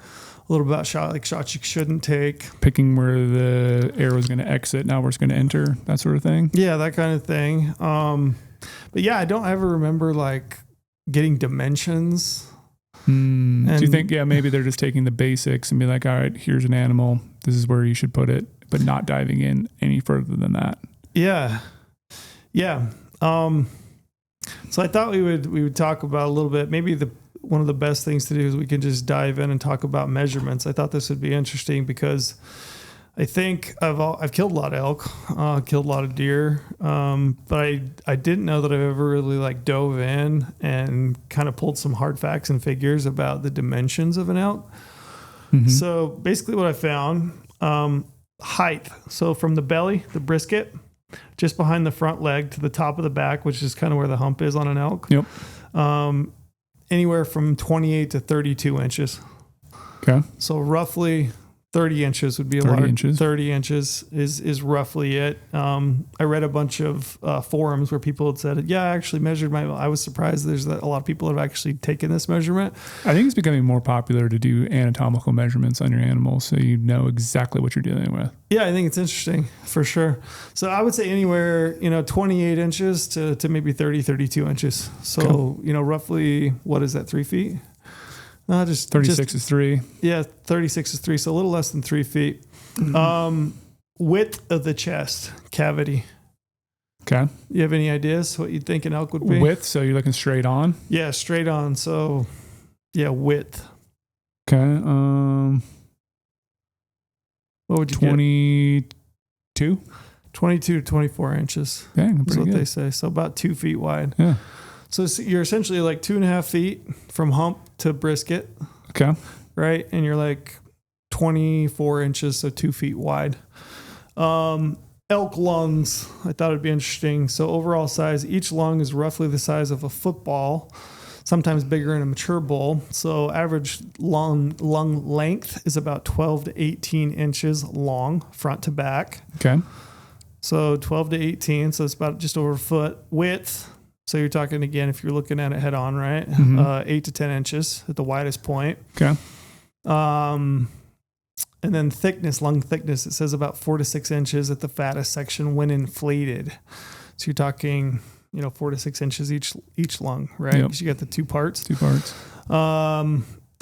a little about shots you shouldn't take. Picking where the arrow is going to exit, not where it's going to enter, that sort of thing. Yeah, that kind of thing. But yeah, I don't ever remember like getting dimensions. Do you think, maybe they're just taking the basics and be like, all right, here's an animal. This is where you should put it, but not diving in any further than that. Yeah. Yeah. So I thought we would talk about a little bit, maybe one of the best things to do is we can just dive in and talk about measurements. I thought this would be interesting because I think I've killed a lot of elk, killed a lot of deer. But I didn't know that I've ever really like dove in and kind of pulled some hard facts and figures about the dimensions of an elk. Mm-hmm. So basically what I found, height. So from the belly, the brisket, just behind the front leg to the top of the back, which is kind of where the hump is on an elk. Yep. Anywhere from 28 to 32 inches. Okay. So roughly 30 inches would be 30 inches is roughly it. I read a bunch of forums where people had said, I actually measured I was surprised there's a lot of people have actually taken this measurement. I think it's becoming more popular to do anatomical measurements on your animals so you know exactly what you're dealing with. Yeah, I think it's interesting for sure. So I would say anywhere, 28 inches to maybe 30, 32 inches. So, okay. Roughly, what is that, 3 feet? Just 36 is 3. Yeah, 36 is 3, so a little less than 3 feet. Mm-hmm. Width of the chest cavity. Okay. You have any ideas what you'd think an elk would be? Width, so you're looking straight on? Yeah, straight on. So, yeah, width. Okay. What would you 22? 22 to 24 inches. Yeah, that's what they say. So about 2 feet wide. Yeah. So you're essentially like 2.5 feet from hump to brisket. Okay. Right. And you're like 24 inches, so 2 feet wide. elk lungs. I thought it'd be interesting. So overall size, each lung is roughly the size of a football, sometimes bigger in a mature bull. So average lung length is about 12 to 18 inches long, front to back. Okay. So 12 to 18, so it's about just over a foot. Width, so you're talking, again, if you're looking at it head on, right? 8 to 10 inches at the widest point. Okay. And then thickness, lung thickness, it says about 4 to 6 inches at the fattest section when inflated. So you're talking, 4 to 6 inches each lung, right? Yep. Because you got the two parts.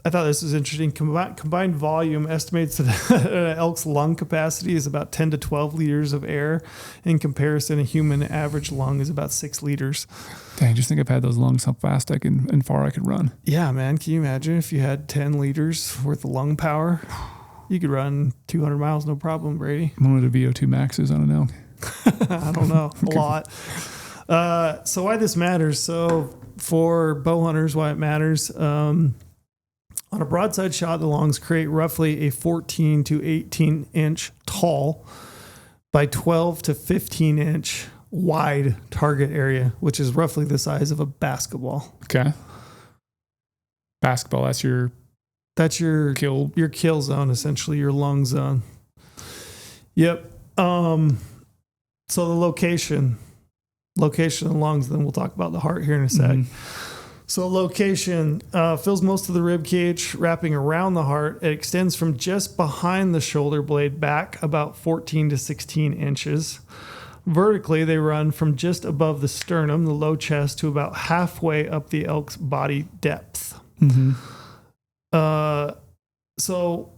I thought this was interesting. Combined volume estimates that an elk's lung capacity is about 10 to 12 liters of air. In comparison, a human average lung is about 6 liters. Dang, just think I've had those lungs, how fast and far I could run. Yeah, man. Can you imagine if you had 10 liters worth of lung power? You could run 200 miles, no problem, Brady. One of the VO2 maxes on an elk. I don't know. A lot. So why this matters. So for bow hunters, why it matters. On a broadside shot, the lungs create roughly a 14 to 18 inch tall by 12 to 15 inch wide target area, which is roughly the size of a basketball. Okay. Basketball, that's your kill zone, essentially your lung zone. Yep. So the location of lungs, then we'll talk about the heart here in a sec. So location fills most of the rib cage, wrapping around the heart. It extends from just behind the shoulder blade back about 14 to 16 inches. Vertically, they run from just above the sternum, the low chest, to about halfway up the elk's body depth. So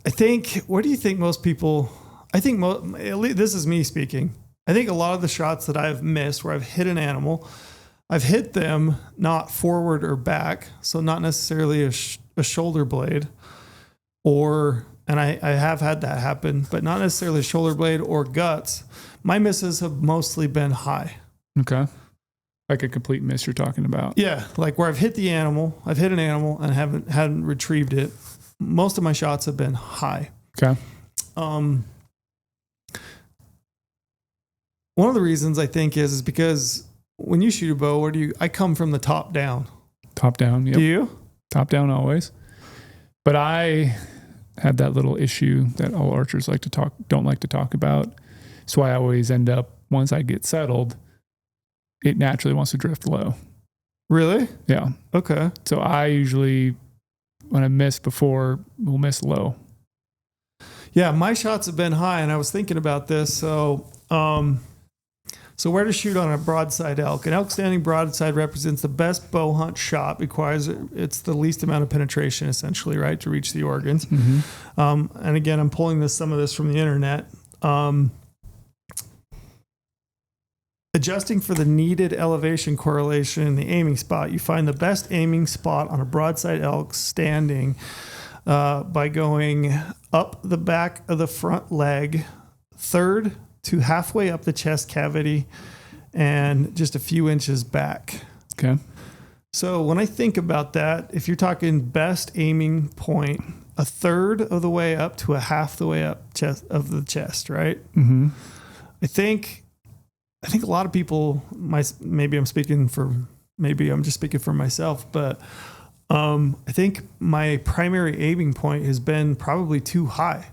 I think, where do you think most people, at least this is me speaking, I think a lot of the shots that I've missed where I've hit an animal, I've hit them not forward or back, so not necessarily a shoulder blade, and I have had that happen, but not necessarily shoulder blade or guts. My misses have mostly been high. Okay. Like a complete miss you're talking about. Yeah, like where I've hit an animal and hadn't retrieved it. Most of my shots have been high. Okay. One of the reasons I think is because when you shoot a bow, I come from the top down. Top down, yep. Do you? Top down always. But I have that little issue that all archers don't like to talk about. So I always end up, once I get settled, it naturally wants to drift low. Really? Yeah. Okay. So I usually, when I miss before, will miss low. Yeah, my shots have been high, and I was thinking about this. So where to shoot on a broadside elk? An elk standing broadside represents the best bow hunt shot because it's the least amount of penetration, essentially, right, to reach the organs. And again, I'm pulling some of this from the internet. Adjusting for the needed elevation correlation in the aiming spot, you find the best aiming spot on a broadside elk standing by going up the back of the front leg, third to halfway up the chest cavity, and just a few inches back. Okay. So when I think about that, if you're talking best aiming point, a third of the way up to a half the way up of the chest, right? I think a lot of people, maybe I'm just speaking for myself, but I think my primary aiming point has been probably too high.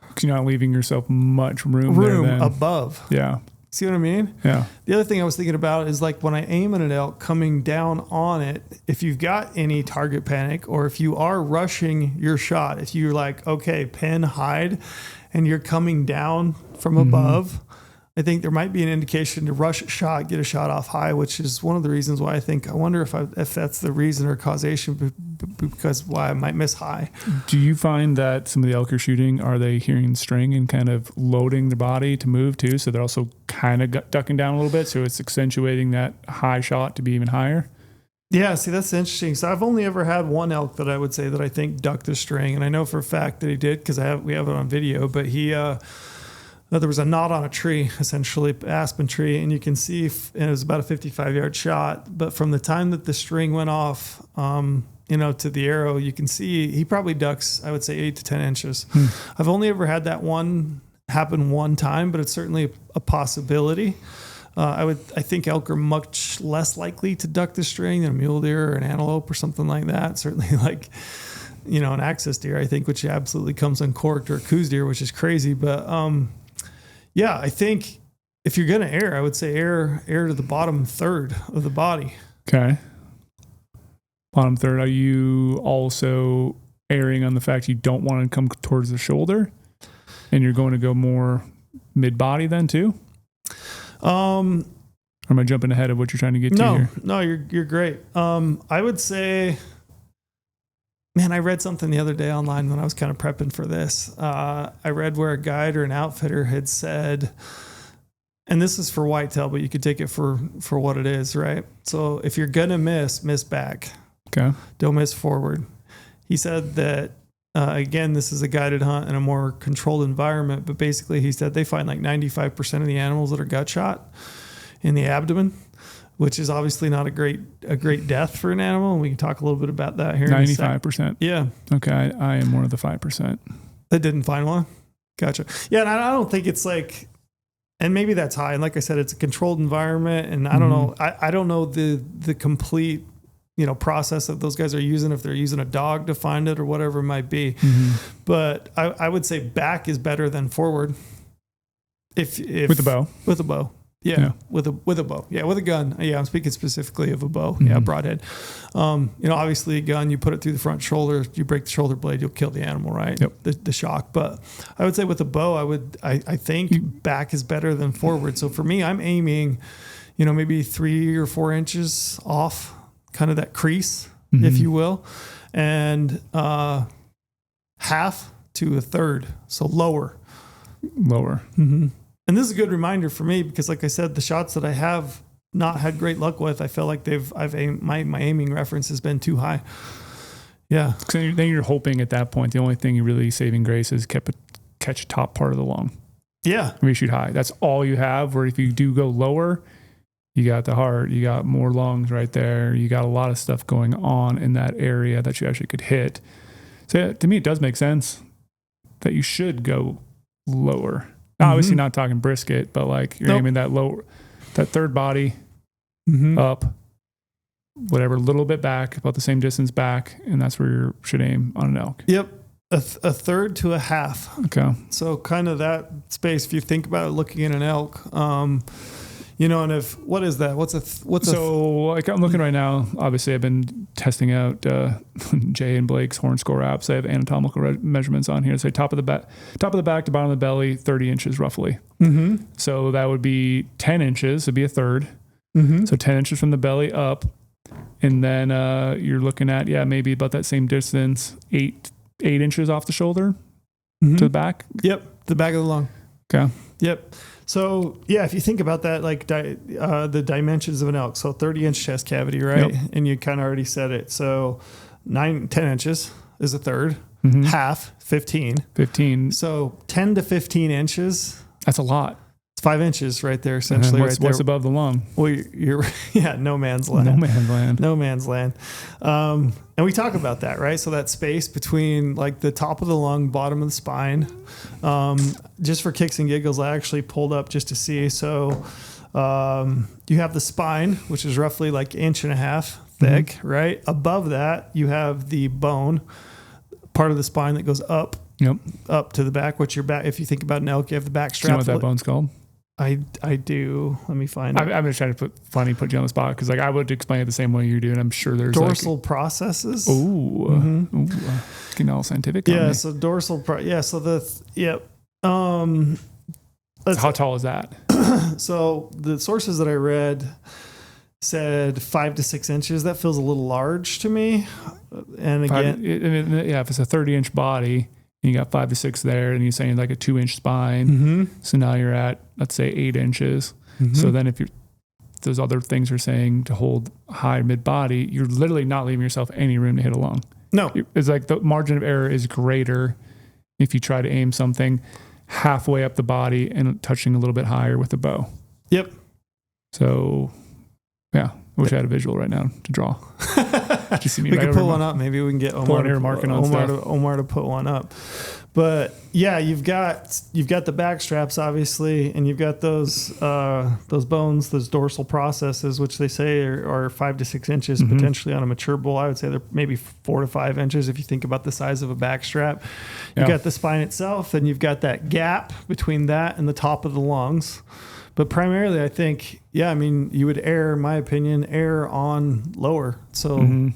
Because you're not leaving yourself much room above. Yeah. See what I mean? Yeah. The other thing I was thinking about is like when I aim at an elk coming down on it, if you've got any target panic or if you are rushing your shot, if you're like, okay, pin, hide, and you're coming down from above, I think there might be an indication to rush a shot, get a shot off high, which is one of the reasons why I wonder if that's the reason or causation because why I might miss high. Do you find that some of the elk you're shooting, are they hearing string and kind of loading the body to move too? So they're also kind of ducking down a little bit. So it's accentuating that high shot to be even higher. Yeah, see, that's interesting. So I've only ever had one elk that I would say that I think ducked the string. And I know for a fact that he did because we have it on video, but there was a knot on a tree, essentially aspen tree, and you can see, and it was about a 55-yard shot. But from the time that the string went off, to the arrow, you can see he probably ducks, I would say 8 to 10 inches. I've only ever had that one happen one time, but it's certainly a possibility. I think elk are much less likely to duck the string than a mule deer or an antelope or something like that. Certainly like, an access deer, I think, which absolutely comes uncorked, or a coos deer, which is crazy. But I think if you're going to err, I would say err to the bottom third of the body. Okay. Bottom third. Are you also erring on the fact you don't want to come towards the shoulder, and you're going to go more mid body then too? Or am I jumping ahead of what you're trying to get to here? No, you're great. I would say, man, I read something the other day online when I was kind of prepping for this. I read where a guide or an outfitter had said, and this is for whitetail, but you could take it for what it is, right? So if you're gonna miss back. Okay. Don't miss forward. He said that, again, this is a guided hunt in a more controlled environment, but basically he said they find like 95% of the animals that are gut shot in the abdomen, which is obviously not a great death for an animal. And we can talk a little bit about that here. 95%. Yeah. Okay. I am one of the 5%. That didn't find one. Gotcha. Yeah. And I don't think it's like, and maybe that's high. And like I said, it's a controlled environment, and I don't know. I don't know the complete, process that those guys are using, if they're using a dog to find it or whatever it might be. But I would say back is better than forward. If with the bow. With a bow. Yeah. With a bow. Yeah. With a gun. Yeah. I'm speaking specifically of a bow. Yeah. Broadhead. Obviously a gun, you put it through the front shoulder, you break the shoulder blade, you'll kill the animal, right? Yep. The shock. But I would say with a bow, I think back is better than forward. So for me, I'm aiming, maybe 3 or 4 inches off kind of that crease, if you will, and half to a third. So lower. Mm-hmm. And this is a good reminder for me because, like I said, the shots that I have not had great luck with, I feel like my aiming reference has been too high. Yeah. So then you're hoping at that point, the only thing you're really saving grace is catch top part of the lung. Yeah. When you shoot high, that's all you have. Where if you do go lower, you got the heart, you got more lungs right there. You got a lot of stuff going on in that area that you actually could hit. So yeah, to me, it does make sense that you should go lower. Obviously not talking brisket, but like you're aiming that lower, that third body up, whatever, a little bit back, about the same distance back. And that's where you should aim on an elk. Yep. A third to a half. Okay. So kind of that space, if you think about it, looking at an elk, and what is that? Like I'm looking right now, obviously I've been testing out Jay and Blake's horn score apps. I have anatomical measurements on here. So top of the back to bottom of the belly, 30 inches roughly. So that would be 10 inches. It'd be a third. So 10 inches from the belly up. And then you're looking at, maybe about that same distance, 8 inches off the shoulder to the back. Yep. The back of the lung. Okay. Yep. So if you think about that, like the dimensions of an elk, so 30-inch chest cavity, right? Yep. And you kind of already said it. So 10 inches is a third, half, 15. So 10 to 15 inches. That's a lot. It's 5 inches right there, essentially. What's above the lung? Well, you're no man's land. No man's land. And we talk about that, right? So that space between like the top of the lung, bottom of the spine. Just for kicks and giggles, I actually pulled up just to see. So you have the spine, which is roughly like 1.5 inches thick, right? Above that, you have the bone, part of the spine that goes up. Yep. Up to the back, which your back, if you think about an elk, you have the back strap. Do you know what that bone's called? I do. Let me find it. I'm just trying to put you on the spot because like I would explain it the same way you do, and I'm sure there's dorsal processes. Ooh, getting all scientific. Yeah. So dorsal. How tall is that? So the sources that I read said 5 to 6 inches. That feels a little large to me. And again, if it's a 30-inch body. You got 5 to 6 there, and you're saying like a 2-inch spine. So now you're at, let's say, 8 inches. So then if those other things are saying to hold high mid body, you're literally not leaving yourself any room to hit a lung. No. It's like the margin of error is greater if you try to aim something halfway up the body and touching a little bit higher with the bow. Yep. So, yeah, I wish I had a visual right now to draw. Did you see me We right could over put my- one up. Maybe we can get Pull an ear marking on stuff. Omar to put one up. But yeah, you've got the back straps obviously, and you've got those bones, those dorsal processes, which they say are 5 to 6 inches potentially on a mature bull. I would say they're maybe 4 to 5 inches if you think about the size of a back strap. You've got the spine itself, and you've got that gap between that and the top of the lungs. But primarily, I think, you would in my opinion, err on lower. So.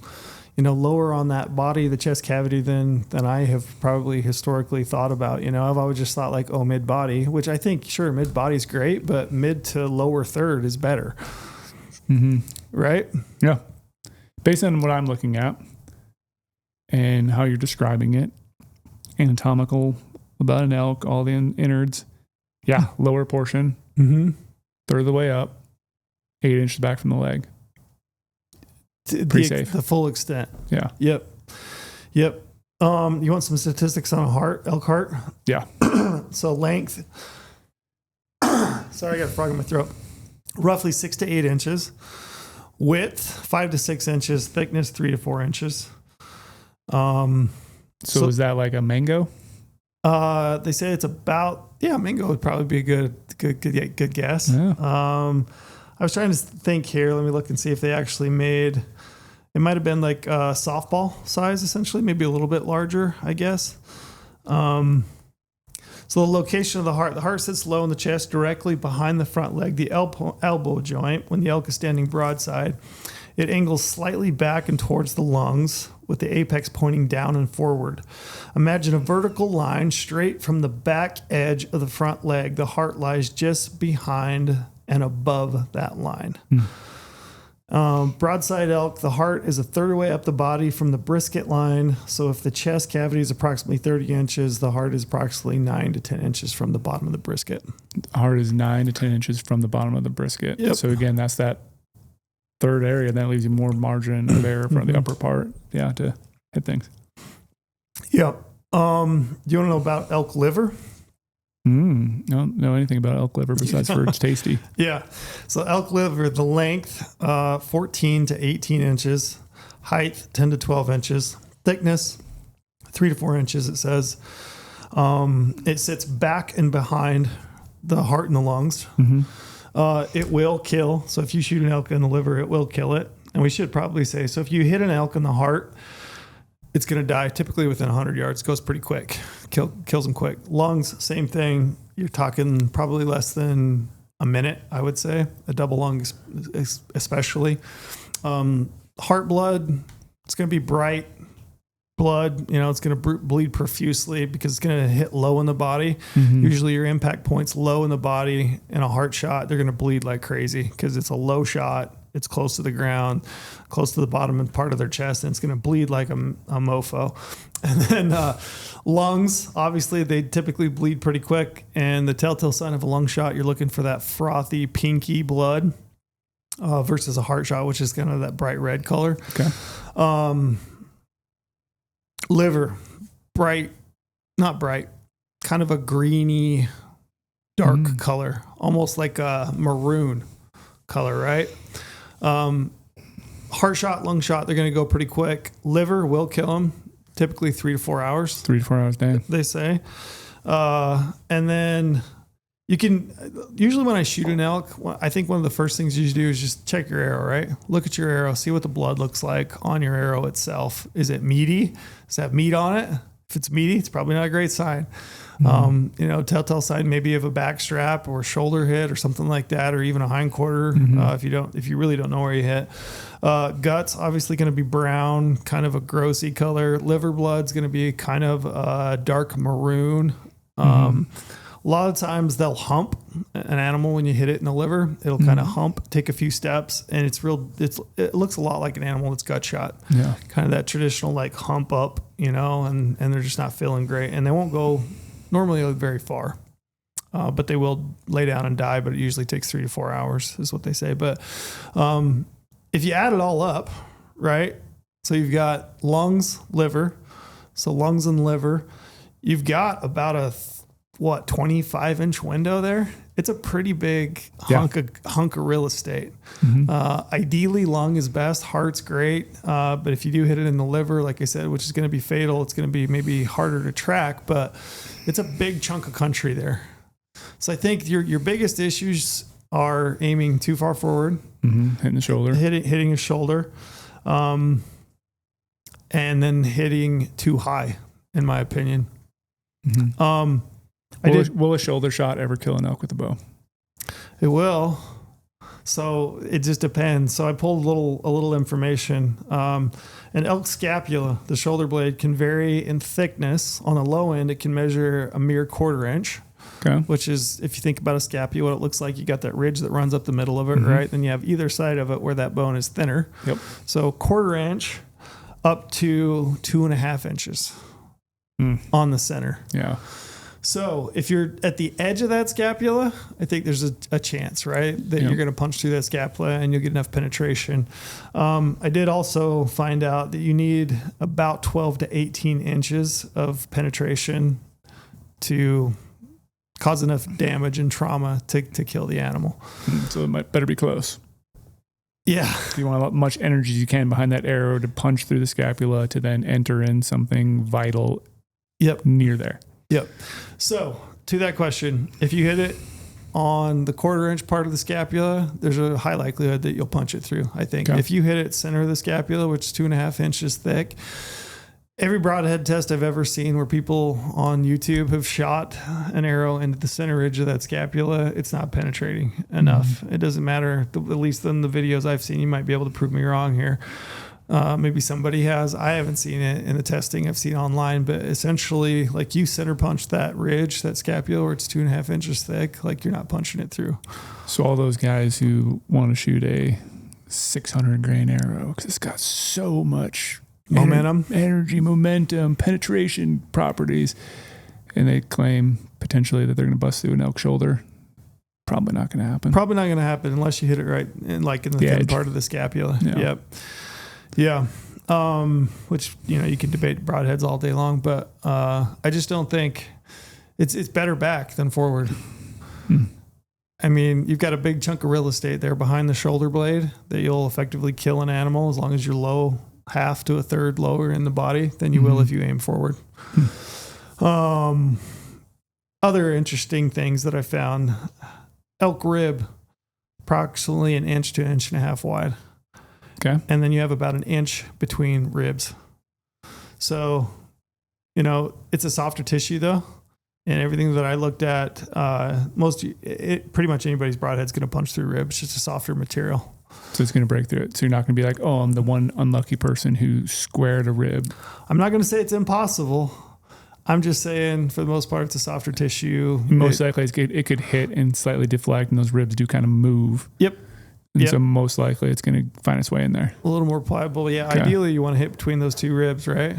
Lower on that body, the chest cavity than I have probably historically thought about. I've always just thought like, mid body, which I think, sure, mid body is great, but mid to lower third is better. Right? Yeah. Based on what I'm looking at and how you're describing it, anatomical about an elk, all the innards. Yeah. Lower portion, third of the way up, 8 inches back from the leg. Pretty safe. The full extent. Yeah. Yep. You want some statistics on a elk heart? Yeah. So length. Sorry, I got a frog in my throat. Roughly 6 to 8 inches. Width 5 to 6 inches. Thickness 3 to 4 inches. So is that like a mango? They say it's about mango would probably be a good guess. Yeah. I was trying to think here. Let me look and see if they actually made. It might have been like softball size, essentially, maybe a little bit larger, I guess. So the location of the heart sits low in the chest, directly behind the front leg, the elbow joint. When the elk is standing broadside, it angles slightly back and towards the lungs, with the apex pointing down and forward. Imagine a vertical line straight from the back edge of the front leg. The heart lies just behind and above that line. Broadside elk, the heart is a third away up the body from the brisket line. So if the chest cavity is approximately 30 inches, the heart is approximately 9 to 10 inches from the bottom of the brisket. The heart is 9 to 10 inches from the bottom of the brisket. Yep. So again, that's that third area. That leaves you more margin of error for the upper part. Yeah, to hit things. Yep. Do you want to know about elk liver? I don't know anything about elk liver besides for it's tasty. Yeah. So elk liver, the length, 14 to 18 inches, height, 10 to 12 inches, thickness, 3 to 4 inches, it says. It sits back and behind the heart and the lungs. It will kill. So if you shoot an elk in the liver, it will kill it. And we should probably say, so if you hit an elk in the heart, it's going to die typically within 100 yards. It goes pretty quick. Kills them quick. Lungs, same thing. You're talking probably less than a minute, I would say. A double lung especially. Heart blood, it's going to be bright blood. It's going to bleed profusely because it's going to hit low in the body. Usually your impact point's low in the body. In a heart shot, they're going to bleed like crazy because it's a low shot. It's close to the ground, close to the bottom and part of their chest, and it's going to bleed like a mofo. And then lungs, obviously, they typically bleed pretty quick. And the telltale sign of a lung shot, you're looking for that frothy, pinky blood versus a heart shot, which is kind of that bright red color. Okay. Liver, not bright, kind of a greeny, dark color, almost like a maroon color, right? Heart shot, lung shot, they're going to go pretty quick. Liver will kill them, typically 3 to 4 hours. 3 to 4 hours, damn. They say. And then you can, usually when I shoot an elk, I think one of the first things you should do is just check your arrow, right? Look at your arrow, see what the blood looks like on your arrow itself. Is it meaty? Does that have meat on it? If it's meaty, it's probably not a great sign. Telltale sign maybe of a back strap or shoulder hit or something like that, or even a hind quarter. If you really don't know where you hit. Guts obviously going to be brown, kind of a grossy color. Liver blood's going to be kind of a dark maroon. A lot of times they'll hump an animal when you hit it in the liver. It'll kind of hump, take a few steps, and it looks a lot like an animal that's gut shot. Yeah. Kind of that traditional like hump up, and they're just not feeling great. And they won't go normally very far, but they will lay down and die, but it usually takes 3 to 4 hours is what they say. But if you add it all up, right? So you've got lungs, liver. So lungs and liver, you've got about a 25-inch window there. It's a pretty big hunk of real estate. Ideally, lung is best. Heart's great. But if you do hit it in the liver, like I said, which is going to be fatal, it's going to be maybe harder to track, but it's a big chunk of country there. So I think your biggest issues are aiming too far forward, hitting the shoulder, hitting a shoulder, and then hitting too high, in my opinion. Will a shoulder shot ever kill an elk with a bow? It will. So it just depends. So I pulled a little information. An elk scapula, the shoulder blade, can vary in thickness. On the low end, it can measure a mere 1/4 inch. Okay. Which is, if you think about a scapula, what it looks like, you got that ridge that runs up the middle of it, right? Then you have either side of it where that bone is thinner. Yep. So 1/4 inch up to 2.5 inches on the center. Yeah. So if you're at the edge of that scapula, I think there's a chance, right, that you're going to punch through that scapula and you'll get enough penetration. I did also find out that you need about 12 to 18 inches of penetration to cause enough damage and trauma to kill the animal. So it might better be close. Yeah. You want as much energy as you can behind that arrow to punch through the scapula to then enter in something vital near there. Yep. So to that question, if you hit it on the 1/4 inch part of the scapula, there's a high likelihood that you'll punch it through, I think. Okay. If you hit it center of the scapula, which is 2.5 inches thick, every broadhead test I've ever seen where people on YouTube have shot an arrow into the center ridge of that scapula, it's not penetrating enough. It doesn't matter, at least in the videos I've seen. You might be able to prove me wrong here. Maybe somebody has. I haven't seen it in the testing I've seen online, but essentially, like, you center punch that ridge, that scapula, where it's 2.5 inches thick, like, you're not punching it through. So all those guys who want to shoot a 600 grain arrow, because it's got so much energy, momentum, penetration properties, and they claim potentially that they're going to bust through an elk shoulder. Probably not going to happen. Probably not going to happen unless you hit it right in the thin part of the scapula. Yep. Yeah. Which, you can debate broadheads all day long, but I just don't think it's better back than forward. I mean, you've got a big chunk of real estate there behind the shoulder blade that you'll effectively kill an animal as long as you're low half to a third lower in the body than you will if you aim forward. Other interesting things that I found: elk rib, approximately 1 inch to 1.5 inches wide. Okay. And then you have about 1 inch between ribs. So, it's a softer tissue though. And everything that I looked at, pretty much anybody's broadhead's going to punch through ribs. It's just a softer material. So it's going to break through it. So you're not going to be like, oh, I'm the one unlucky person who squared a rib. I'm not going to say it's impossible. I'm just saying, for the most part, it's a softer tissue. Most likely it could hit and slightly deflect, and those ribs do kind of move. Yep. And so most likely it's going to find its way in there. A little more pliable. Yeah. Okay. Ideally, you want to hit between those two ribs, right?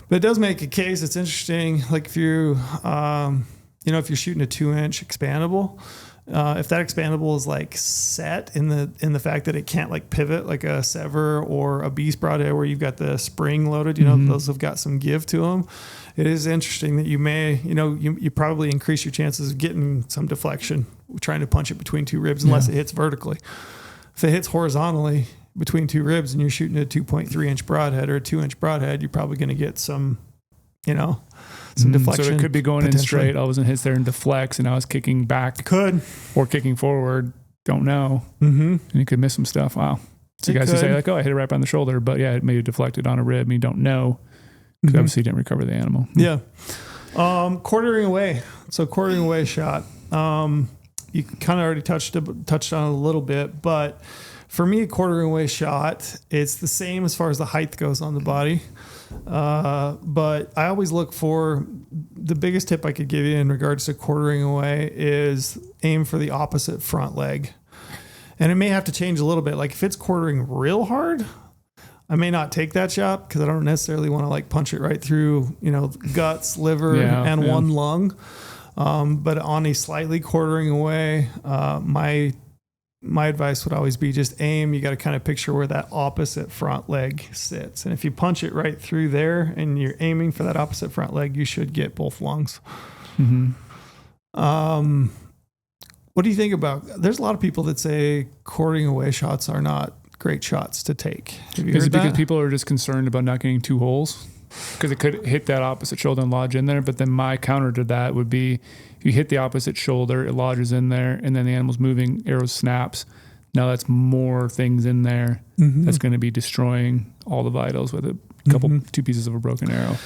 But it does make a case. It's interesting. Like if you, if you're shooting a 2-inch expandable, if that expandable is like set in the fact that it can't like pivot like a Sever or a Beast broadhead where you've got the spring loaded, those have got some give to them. It is interesting that you may, you probably increase your chances of getting some deflection trying to punch it between two ribs unless it hits vertically. If it hits horizontally between two ribs and you're shooting a 2.3 inch broadhead or a 2-inch broadhead, you're probably going to get some, some deflection. So it could be going in straight. All of a sudden hits there and deflects, and I was kicking back. Could. Or kicking forward. Don't know. And you could miss some stuff. Wow. So you guys who say like, oh, I hit it right on the shoulder, but it may have deflected on a rib and you don't know because obviously you didn't recover the animal. Yeah. Quartering away. So quartering away shot. You kind of already touched on it a little bit, but for me, a quartering away shot, it's the same as far as the height goes on the body. But I always look for the biggest tip I could give you in regards to quartering away is aim for the opposite front leg. And it may have to change a little bit. Like if it's quartering real hard, I may not take that shot because I don't necessarily want to like punch it right through, guts, liver, and one lung. But on a slightly quartering away, my advice would always be just aim. You got to kind of picture where that opposite front leg sits. And if you punch it right through there and you're aiming for that opposite front leg, you should get both lungs. What do you think about? There's a lot of people that say quartering away shots are not great shots to take. Have you Is heard it because that? people are just concerned about not getting 2 holes? Because it could hit that opposite shoulder and lodge in there. But then my counter to that would be if you hit the opposite shoulder, it lodges in there, and then the animal's moving, arrow snaps. Now that's more things in there that's going to be destroying all the vitals with a couple, 2 pieces of a broken arrow.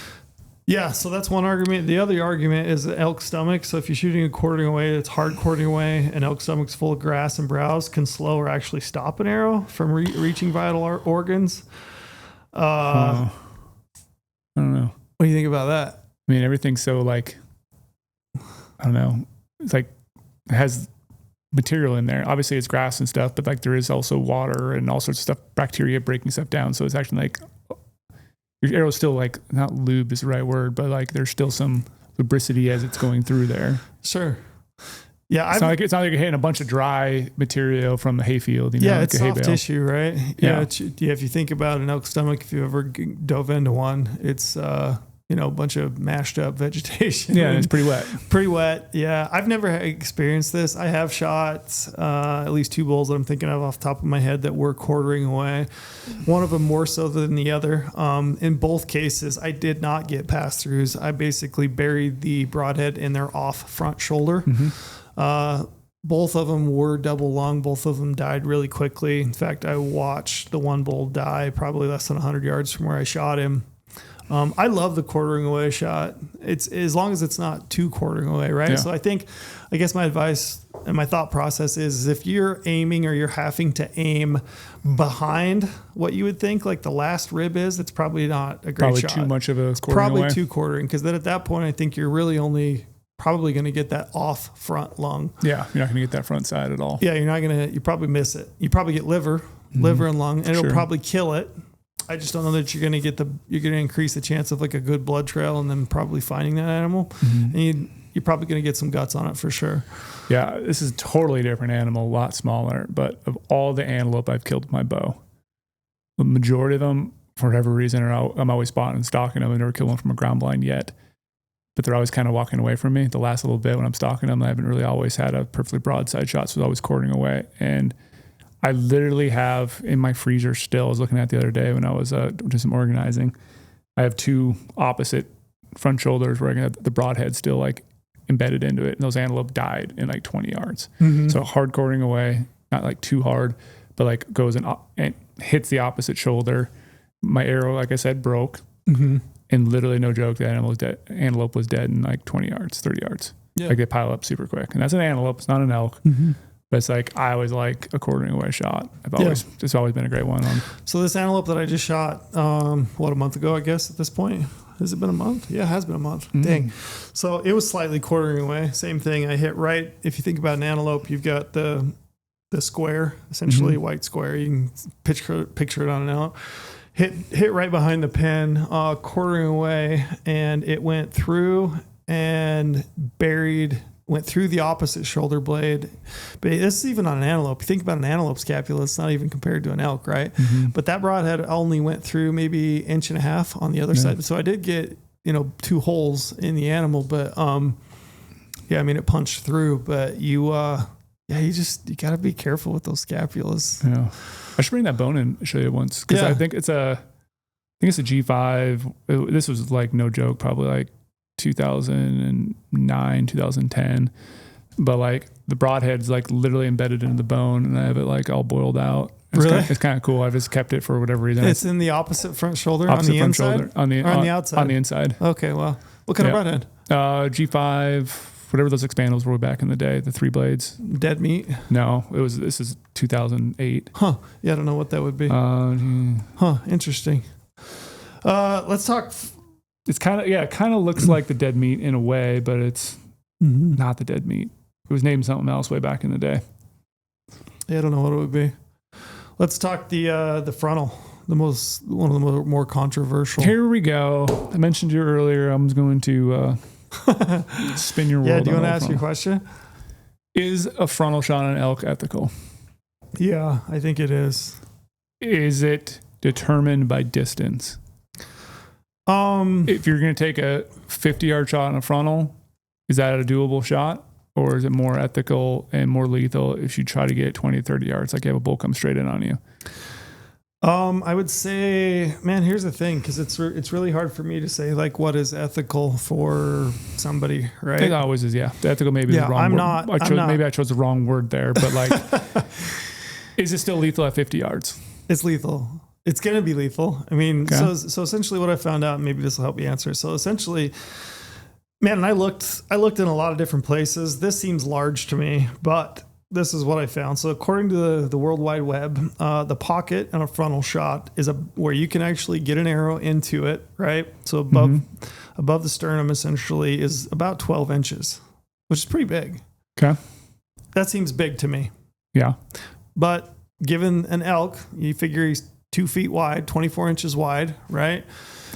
Yeah, so that's one argument. The other argument is the elk stomach. So if you're shooting a quartering away that's hard quartering away, and elk stomach's full of grass and browse, can slow or actually stop an arrow from reaching vital organs. I don't know. What do you think about that? I mean, everything's so like, I don't know. It's like it has material in there. Obviously, it's grass and stuff, but like there is also water and all sorts of stuff, bacteria breaking stuff down. So it's actually like your arrow's still like, not lube is the right word, but like there's still some lubricity as it's going through there. Sure. Yeah, it's not like you're hitting a bunch of dry material from the hayfield. You know, yeah, like it's a hay soft bale. tissue, right? Yeah. If you think about an elk stomach, if you ever dove into one, it's a bunch of mashed up vegetation. Yeah, and it's pretty wet. Pretty wet. Yeah, I've never experienced this. I have shot at least 2 bulls that I'm thinking of off the top of my head that were quartering away. One of them more so than the other. In both cases, I did not get pass throughs. I basically buried the broadhead in their off front shoulder. Both of them were double lung. Both of them died really quickly. In fact, I watched the one bull die probably less than 100 yards from where I shot him. I love the quartering away shot. It's as long as it's not too quartering away, right? Yeah. So I guess my advice and my thought process is if you're aiming or you're having to aim behind what you would think like the last rib is, it's probably not a great shot. Probably too much of a quartering Probably away. too quartering, because then at that point, I think you're really only probably going to get that off front lung. Yeah, you're not going to get that front side at all. Yeah, you probably miss it. You probably get liver and lung, and it'll probably kill it. I just don't know that you're going to increase the chance of like a good blood trail and then probably finding that animal. And you're probably going to get some guts on it for sure. Yeah, this is a totally different animal, a lot smaller. But of all the antelope I've killed with my bow, the majority of them, for whatever reason, I'm always spotting and stalking them. I've never killed one from a ground blind yet. But they're always kind of walking away from me. The last little bit when I'm stalking them, I haven't really always had a perfectly broadside shot, so I was always quartering away. And I literally have in my freezer still, I was looking at the other day when I was doing some organizing, I have 2 opposite front shoulders where I have the broadhead still like embedded into it. And those antelope died in like 20 yards. So hard quartering away, not like too hard, but like goes and hits the opposite shoulder. My arrow, like I said, broke. And literally no joke, the antelope was dead in like 20 yards, 30 yards. Yeah. Like they pile up super quick. And that's an antelope, it's not an elk. But it's like, I always like a quartering away shot. It's always been a great one. So this antelope that I just shot, a month ago, I guess at this point, has it been a month? Yeah, it has been a month. Dang. So it was slightly quartering away. Same thing. I hit right. If you think about an antelope, you've got the square, essentially white square. You can picture it on an antelope. Hit right behind the pin, quartering away, and it went through and went through the opposite shoulder blade. But this is even on an antelope. You think about an antelope scapula, it's not even compared to an elk, right? But that broadhead only went through maybe 1.5 inches on the other side. So I did get, 2 holes in the animal, but it punched through. But you got to be careful with those scapulas. Yeah. I should bring that bone in and show you once. Because I think it's a G5. This was like no joke, probably like 2009, 2010. But like the broadhead's like literally embedded into the bone, and I have it like all boiled out. It's kind of cool. I've just kept it for whatever reason. It's in the opposite front shoulder on the inside? On the outside? On the inside. Okay, well. What kind of broadhead? G5, whatever those expandables were back in the day, the 3 blades. Dead meat? No, this is 2008. Huh. Yeah, I don't know what that would be. Interesting. Let's talk. It's it kind of looks like the dead meat in a way, but it's not the dead meat. It was named something else way back in the day. Yeah, I don't know what it would be. Let's talk the frontal, one of the more controversial. Here we go. I mentioned you earlier. I'm going to spin your world. Yeah, do you want to ask your question? Is a frontal shot on an elk ethical? Yeah, I think it is. Is it determined by distance? If you're going to take a 50-yard shot on a frontal, Is that a doable shot? Or is it more ethical and more lethal if you try to get 20 to 30 yards, like you have a bull come straight in on you? I would say, man, here's the thing, because it's really hard for me to say like what is ethical for somebody, right? It always is, yeah. The ethical maybe is the wrong word. Maybe I chose the wrong word there, but like, is it still lethal at 50 yards? It's lethal. It's going to be lethal. I mean, okay. so essentially what I found out, maybe this will help you answer. So essentially, man, and I looked in a lot of different places. This seems large to me, but this is what I found. So according to the World Wide Web, the pocket and a frontal shot is where you can actually get an arrow into it, right? So above the sternum essentially is about 12 inches, which is pretty big. Okay. That seems big to me. Yeah. But given an elk, you figure he's 2 feet wide, 24 inches wide, right?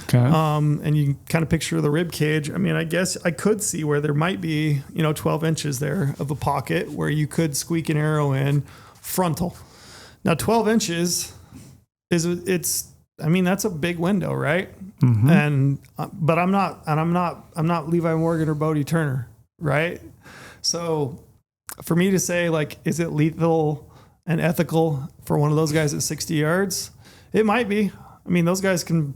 Okay. And you can kind of picture the rib cage. I mean, I guess I could see where there might be, 12 inches there of a pocket where you could squeak an arrow in frontal. Now, 12 inches that's a big window, right? Mm-hmm. But I'm not Levi Morgan or Bodie Turner, right? So for me to say like, is it lethal and ethical for one of those guys at 60 yards? It might be. I mean, those guys can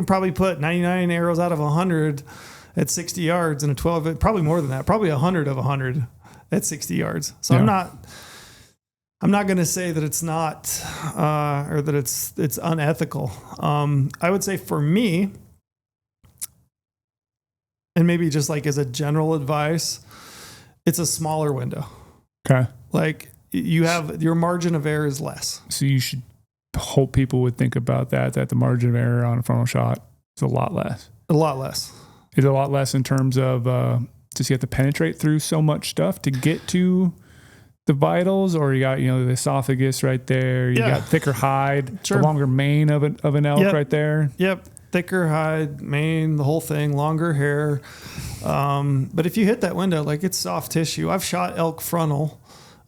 probably put 99 arrows out of 100 at 60 yards and a 12, probably more than that, probably 100 of 100 at 60 yards. So yeah. I'm not going to say that it's not, or that it's unethical. I would say for me, and maybe just like as a general advice, it's a smaller window. Okay. Like your margin of error is less. So you should hope people would think about that the margin of error on a frontal shot is a lot less. A lot less. Is a lot less in terms of just you have to penetrate through so much stuff to get to the vitals, or you got the esophagus right there. You got thicker hide, sure. The longer mane of an elk right there. Yep, thicker hide, mane, the whole thing, longer hair. But if you hit that window, like it's soft tissue. I've shot elk frontal.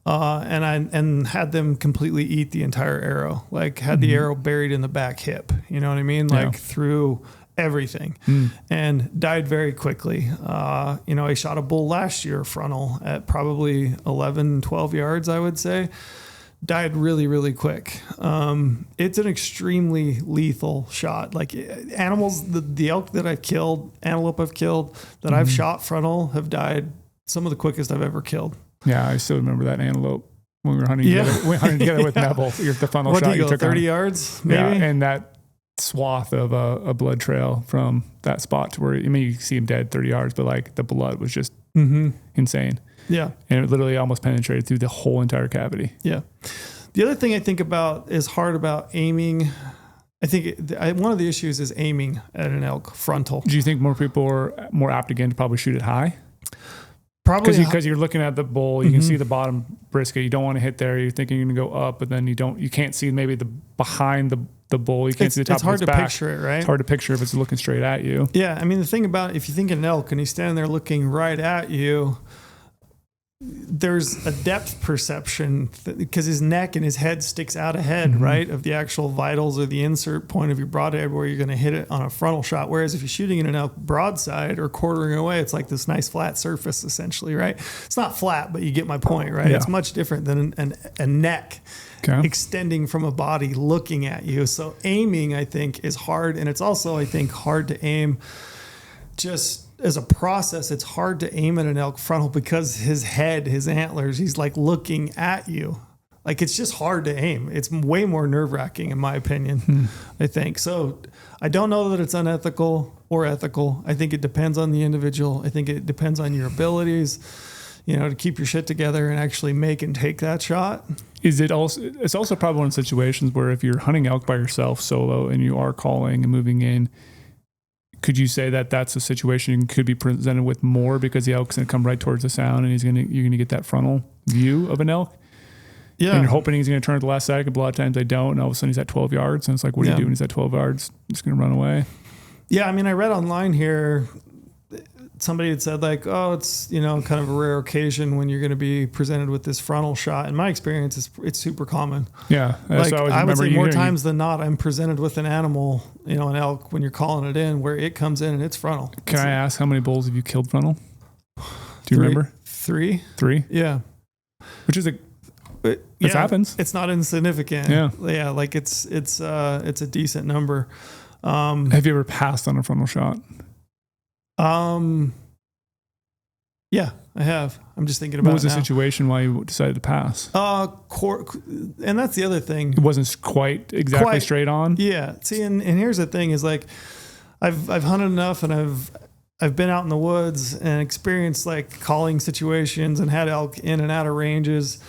And had them completely eat the entire arrow, like had the arrow buried in the back hip, you know what I mean? Like through everything and died very quickly. I shot a bull last year frontal at probably 11, 12 yards, I would say. Died really, really quick. It's an extremely lethal shot. Like animals, the elk that I've killed, antelope I've killed, that I've shot frontal have died some of the quickest I've ever killed. Yeah, I still remember that antelope when we were hunting together. We hunted together with Neville. The funnel shot you took 30 yards, maybe? Yeah, and that swath of a blood trail from that spot to where, you see him dead 30 yards, but like the blood was just insane. Yeah. And it literally almost penetrated through the whole entire cavity. Yeah. The other thing I think about is hard about aiming. I think one of the issues is aiming at an elk frontal. Do you think more people are more apt again to probably shoot it high? Probably because you're looking at the bull, you can see the bottom brisket. You don't want to hit there. You're thinking you're going to go up, but then you can't see maybe the behind the bull. You can't see the top of his back. It's hard to picture it, right? It's hard to picture if it's looking straight at you. Yeah. I mean, the thing about if you think of an elk and he's standing there looking right at you, there's a depth perception because his neck and his head sticks out ahead, right, of the actual vitals or the insert point of your broadhead where you're going to hit it on a frontal shot. Whereas if you're shooting in an elk broadside or quartering away, it's like this nice flat surface essentially, right? It's not flat, but you get my point, right? Yeah. It's much different than a neck extending from a body looking at you. So aiming, I think, is hard. And it's also, I think, hard to aim just as a process. It's hard to aim at an elk frontal because his head, his antlers, he's like looking at you. Like it's just hard to aim. It's way more nerve-wracking in my opinion, I think. So I don't know that it's unethical or ethical. I think it depends on the individual. I think it depends on your abilities, to keep your shit together and actually make and take that shot. It's also probably in situations where if you're hunting elk by yourself solo and you are calling and moving in, could you say that that's a situation you could be presented with more because the elk's going to come right towards the sound and you're going to get that frontal view of an elk? Yeah. And you're hoping he's going to turn at the last second, but a lot of times they don't. And all of a sudden he's at 12 yards. And it's like, what are you doing? He's at 12 yards. He's going to run away. Yeah. I mean, I read online here, somebody had said like, oh, it's, kind of a rare occasion when you're going to be presented with this frontal shot. In my experience, it's super common. Yeah. Like, I would say more times than not, I'm presented with an animal, an elk, when you're calling it in, where it comes in and it's frontal. Can I ask how many bulls have you killed frontal? Do you remember? 3. 3? Yeah. Which is it happens. It's not insignificant. Yeah. Yeah. Like it's a decent number. Have you ever passed on a frontal shot? Yeah, I have. I'm just thinking about what was it the now. situation why you decided to pass? And that's the other thing. It wasn't quite exactly straight on. Yeah. See, and here's the thing is like, I've hunted enough and I've been out in the woods and experienced like calling situations and had elk in and out of ranges.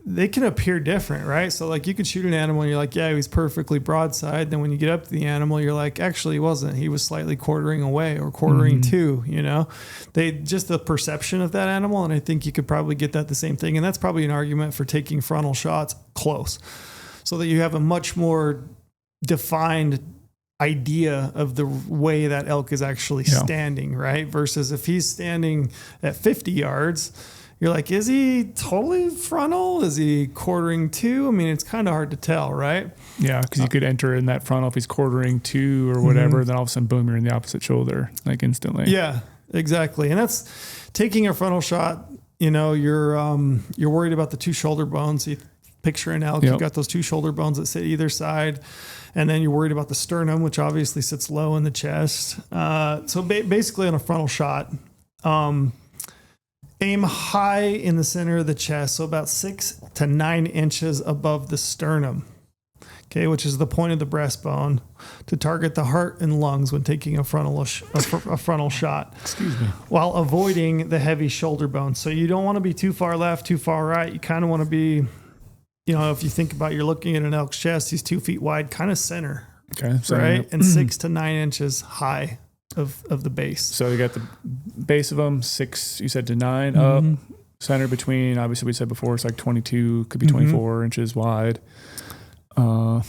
They can appear different, right? So like you could shoot an animal and you're like, yeah, he was perfectly broadside. Then when you get up to the animal, you're like, actually he wasn't. He was slightly quartering away or quartering to, you know, just the perception of that animal. And I think you could probably get that the same thing. And that's probably an argument for taking frontal shots close so that you have a much more defined idea of the way that elk is actually standing, right? Versus if he's standing at 50 yards, you're like, is he totally frontal? Is he quartering to? I mean, it's kind of hard to tell, right? Yeah, because you could enter in that frontal if he's quartering to or whatever, then all of a sudden, boom, you're in the opposite shoulder, like instantly. Yeah, exactly. And that's taking a frontal shot. You know, you're worried about the 2 shoulder bones. You picture an elk, you've got those 2 shoulder bones that sit either side. And then you're worried about the sternum, which obviously sits low in the chest. So basically on a frontal shot, aim high in the center of the chest, so about 6 to 9 inches above the sternum, okay, which is the point of the breastbone, to target the heart and lungs when taking a frontal shot. Excuse me. While avoiding the heavy shoulder bones. So you don't want to be too far left, too far right. You kind of want to be, you know, if you think about you're looking at an elk's chest, he's 2 feet wide, kind of center. Okay. So right? And 6 to 9 inches high of the base. So you got the base of them, 6, you said, to 9 up, center between, obviously we said before, it's like 22, could be 24 inches wide. And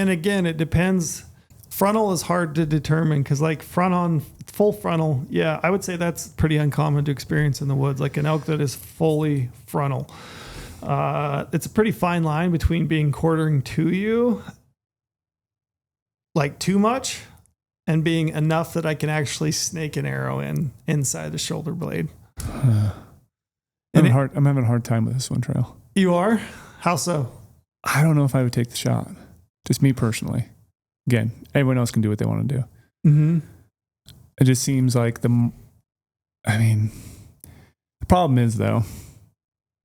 again, it depends. Frontal is hard to determine because like full frontal, yeah, I would say that's pretty uncommon to experience in the woods. Like an elk that is fully frontal. It's a pretty fine line between being quartering to you, like too much, and being enough that I can actually snake an arrow inside the shoulder blade. I'm having a hard time with this one, Trail. You are? How so? I don't know if I would take the shot. Just me personally. Again, everyone else can do what they want to do. Mm-hmm. It just seems like the problem is though,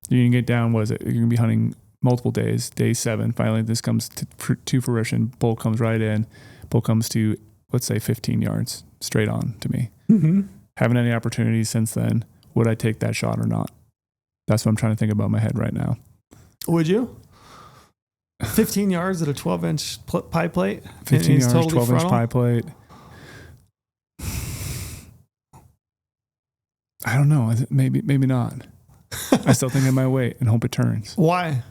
you can get down, you're going to be hunting multiple days, day 7, finally this comes to fruition, bull comes right in, bull comes to, let's say 15 yards straight on to me. Mm-hmm. Haven't any opportunities since then. Would I take that shot or not? That's what I'm trying to think about in my head right now. Would you? 15 yards at a 12-inch pie plate? 15 yards, totally 12-inch pie plate. I don't know. Maybe not. I still think I might wait and hope it turns. Why?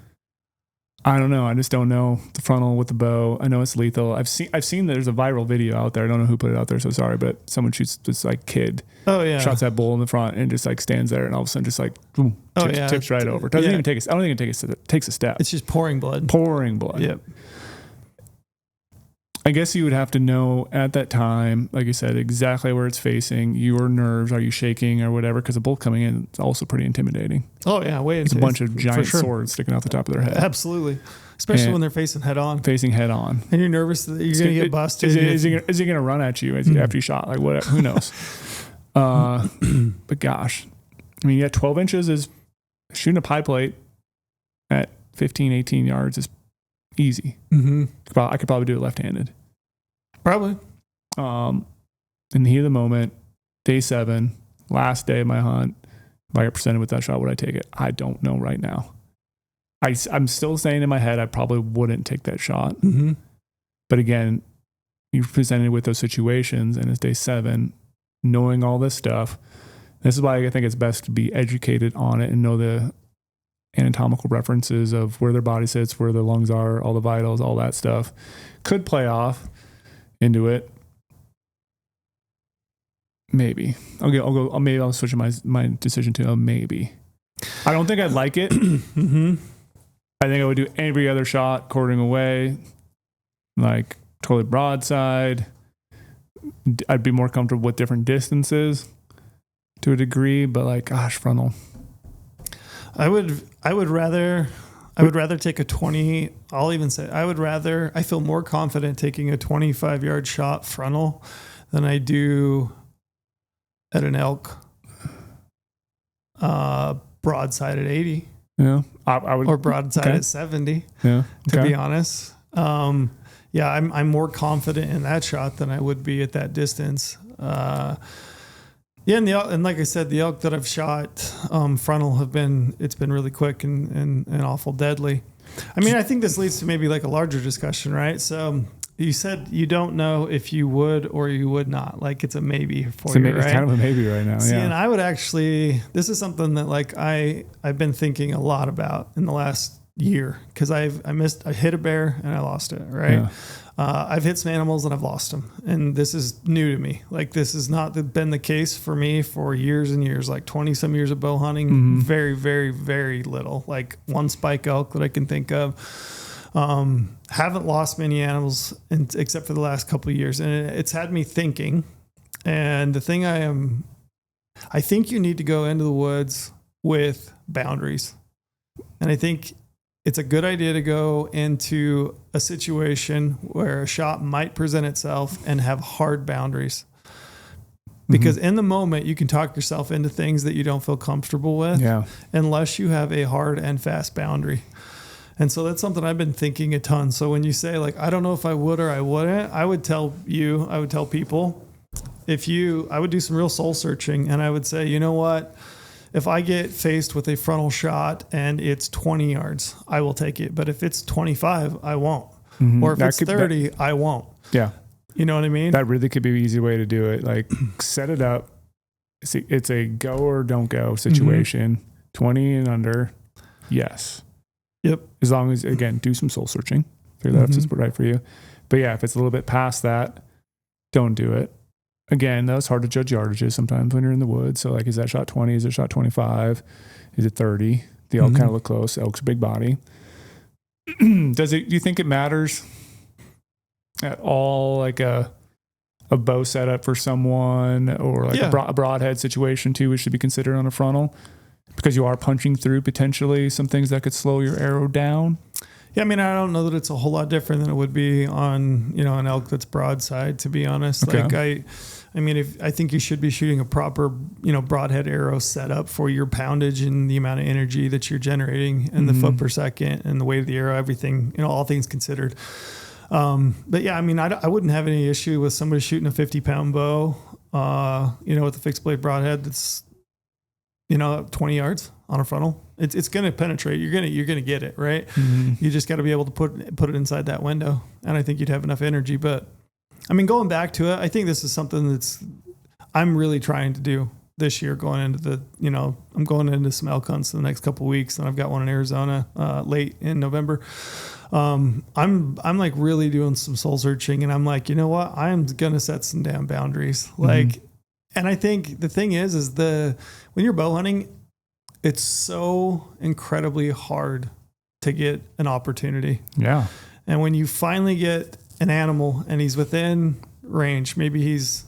I don't know. I just don't know the frontal with the bow. I know it's lethal. I've seen there's a viral video out there. I don't know who put it out there, so sorry, but someone shoots this like kid. Oh yeah. Shots that bull in the front and just like stands there and all of a sudden just like boom, tips right over. Doesn't even take I don't think it takes a step. It's just pouring blood. Pouring blood. Yep. I guess you would have to know at that time, like you said, exactly where it's facing, your nerves, are you shaking or whatever, because a bull coming in is also pretty intimidating. Oh, yeah. It's a bunch of giant swords sticking out the top of their head. Absolutely. Especially when they're facing head on. And you're nervous that you're going to get busted. Is he going to run at you after you shot? Like, what? Who knows? But gosh, I mean, 12 inches is shooting a pie plate at 15, 18 yards is easy. Mm-hmm. I could probably do it left-handed. Probably. In the heat of the moment, day 7, last day of my hunt, if I got presented with that shot, would I take it? I don't know right now. I'm still saying in my head I probably wouldn't take that shot. Mm-hmm. But again, you're presented with those situations, and it's day 7, knowing all this stuff. This is why I think it's best to be educated on it and know the anatomical references of where their body sits, where their lungs are, all the vitals, all that stuff. Could play off into it. Maybe. Maybe I'll switch my decision to a maybe. I don't think I'd like it. Mm-hmm. I think I would do every other shot quartering away, like totally broadside. I'd be more comfortable with different distances. to a degree, but like, gosh, frontal. I would rather take a 20. I'll even say I feel more confident taking a 25-yard shot frontal than I do at an elk broadside at 80. Yeah, I would, or broadside at 70. Yeah, to be honest. I'm more confident in that shot than I would be at that distance. And like I said, the elk that I've shot frontal it's been really quick and awful deadly. I mean, I think this leads to maybe like a larger discussion, right? So you said you don't know if you would or you would not. Like it's a maybe for you, right? It's kind of a maybe right now. See, yeah. And I would actually, this is something that like I've been thinking a lot about in the last year because I hit a bear and I lost it, right? Yeah. I've hit some animals and I've lost them. And this is new to me. Like this has not been the case for me for years and years, like 20 some years of bow hunting, very, very, very little, like one spike elk that I can think of. Haven't lost many animals except for the last couple of years. And it's had me thinking, and the thing I think you need to go into the woods with boundaries. And I think it's a good idea to go into a situation where a shot might present itself and have hard boundaries. Because in the moment, you can talk yourself into things that you don't feel comfortable with unless you have a hard and fast boundary. And so that's something I've been thinking a ton. So when you say like, I don't know if I would or I wouldn't, I would tell people, I would do some real soul searching and I would say, you know what? If I get faced with a frontal shot and it's 20 yards, I will take it. But if it's 25, I won't. Or if it's 30, I won't. Yeah. You know what I mean? That really could be an easy way to do it. Like set it up. It's a go or don't go situation. 20 and under. Yes. Yep. As long as, again, do some soul searching. Figure that out if it's right for you. But yeah, if it's a little bit past that, don't do it. Again, though, it's hard to judge yardages sometimes when you're in the woods. So like, is that shot 20? Is it shot 25? Is it 30? The elk kind of look close. Elk's a big body. Do you think it matters at all? Like a bow setup for someone or like a broadhead situation too, which should be considered on a frontal because you are punching through potentially some things that could slow your arrow down. Yeah, I mean, I don't know that it's a whole lot different than it would be on, an elk that's broadside, to be honest. Okay. Like I think you should be shooting a proper, broadhead arrow setup for your poundage and the amount of energy that you're generating and the foot per second and the weight of the arrow, everything, all things considered. But yeah, I mean, I wouldn't have any issue with somebody shooting a 50-pound bow, with a fixed blade broadhead that's, 20 yards on a frontal. It's going to penetrate. You're going to get it, right? You just got to be able to put it inside that window. And I think you'd have enough energy. But I mean, going back to it, I think this is something I'm really trying to do this year going into I'm going into some elk hunts in the next couple of weeks, and I've got one in Arizona late in November. I'm like really doing some soul searching, and I'm like, you know what? I'm going to set some damn boundaries. And I think the thing is when you're bow hunting, it's so incredibly hard to get an opportunity. Yeah. And when you finally get an animal and he's within range, maybe he's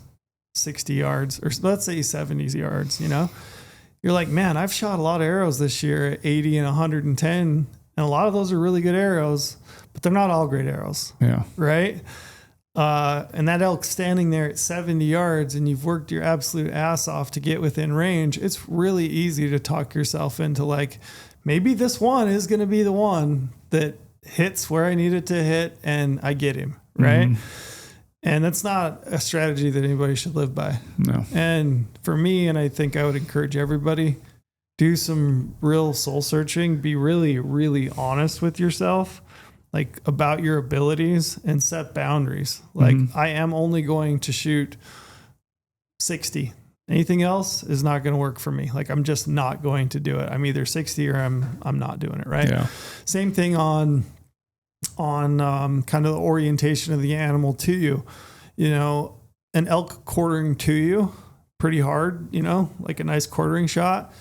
60 yards or let's say 70 yards, you're like, man, I've shot a lot of arrows this year at 80 and 110. And a lot of those are really good arrows, but they're not all great arrows. Yeah. Right. And that elk standing there at 70 yards and you've worked your absolute ass off to get within range. It's really easy to talk yourself into like, maybe this one is going to be the one that hits where I need it to hit and I get him. Right. And that's not a strategy that anybody should live by. No. And for me, and I think I would encourage everybody, do some real soul searching, be really, really honest with yourself, like about your abilities and set boundaries. Like I am only going to shoot 60. Anything else is not going to work for me. Like I'm just not going to do it. I'm either 60 or I'm not doing it. Right. Yeah. Same thing on kind of the orientation of the animal to you, an elk quartering to you pretty hard, like a nice quartering shot.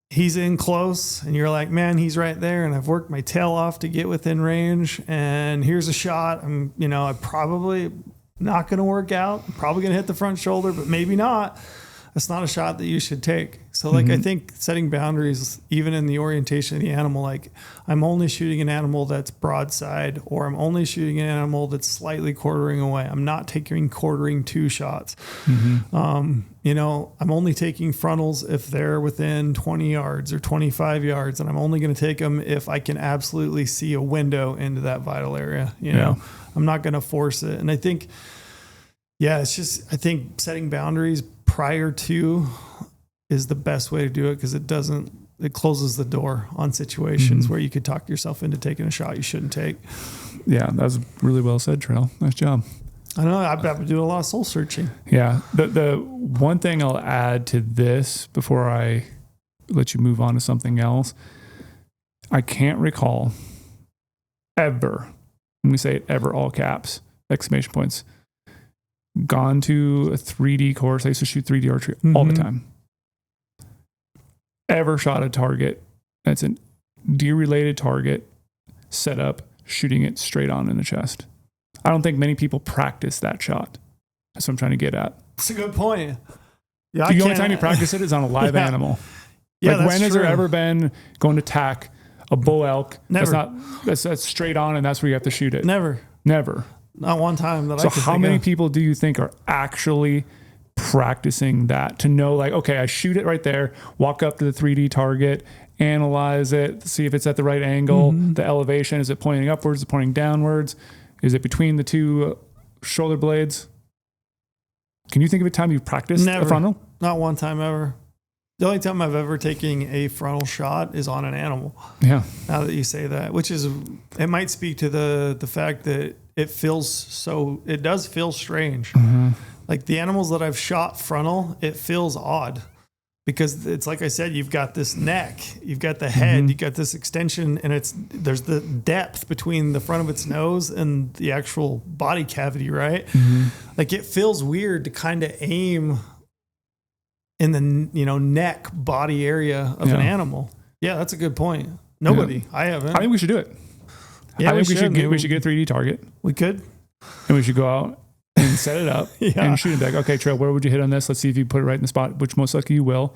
He's in close and you're like, man, he's right there. And I've worked my tail off to get within range. And here's a shot. I'm probably not going to work out. I'm probably going to hit the front shoulder, but maybe not. that's not a shot that you should take. So like, I think setting boundaries, even in the orientation of the animal, like I'm only shooting an animal that's broadside, or I'm only shooting an animal that's slightly quartering away. I'm not taking quartering 2 shots. You know, I'm only taking frontals if they're within 20 yards or 25 yards, and I'm only going to take them if I can absolutely see a window into that vital area. You know, I'm not going to force it. And I think, it's just, I think setting boundaries prior to is the best way to do it, because it closes the door on situations where you could talk yourself into taking a shot you shouldn't take. Yeah, that was really well said, Trail. Nice job. I know. I've been doing a lot of soul searching. Yeah. The one thing I'll add to this before I let you move on to something else, I can't recall ever, when we say it ever, all caps, exclamation points, gone to a 3D course. I used to shoot 3D archery all the time. Ever shot a target that's a deer-related target, set up, shooting it straight on in the chest. I don't think many people practice that shot. That's what I'm trying to get at. That's a good point. Yeah, the only time you practice it is on a live animal. Yeah, like when has there ever been going to tack a bull elk? Never. That's straight on, and that's where you have to shoot it. Never. Not one time that I could think of. So how many people do you think are actually practicing that, to know like, okay, I shoot it right there, walk up to the 3D target, analyze it, see if it's at the right angle, the elevation, is it pointing upwards, is it pointing downwards? Is it between the 2 shoulder blades? Can you think of a time you've practiced a frontal? Not one time ever. The only time I've ever taken a frontal shot is on an animal. Yeah. Now that you say that, which is, it might speak to the fact that it does feel strange. Like the animals that I've shot frontal, it feels odd. Because it's like I said, you've got this neck, you've got the head, you got this extension, and there's the depth between the front of its nose and the actual body cavity, right? Like it feels weird to kind of aim in the neck body area of an animal. Yeah, that's a good point. Nobody, I haven't. I think we should do it. Yeah, I think we should get a 3D target. We could, and we should go out and set it up and shoot it back. Okay, Trail, where would you hit on this? Let's see if you put it right in the spot, which most likely you will.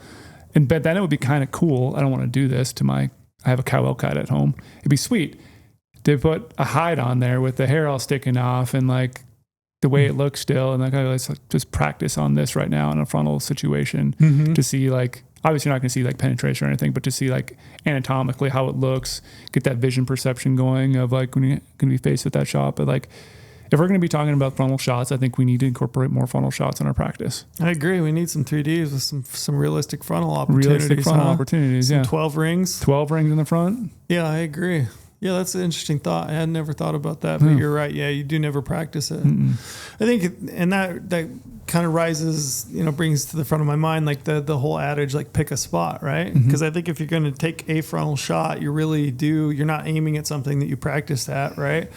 But then it would be kind of cool. I don't want to do this I have a cow elk hide at home. It'd be sweet to put a hide on there with the hair all sticking off and like the way it looks still. And like, let's just practice on this right now in a frontal situation to see like, obviously you're not going to see like penetration or anything, but to see like anatomically how it looks, get that vision perception going of like when you're going to be faced with that shot. But like, if we're going to be talking about frontal shots, I think we need to incorporate more frontal shots in our practice. I agree. We need some 3Ds with some realistic frontal opportunities. Some 12 rings. 12 rings in the front. Yeah, I agree. Yeah, that's an interesting thought. I had never thought about that, but you're right. Yeah, you do never practice it. I think, and that kind of rises, brings to the front of my mind, like the whole adage, like pick a spot, right? Because I think if you're going to take a frontal shot, you're not aiming at something that you practiced at, right?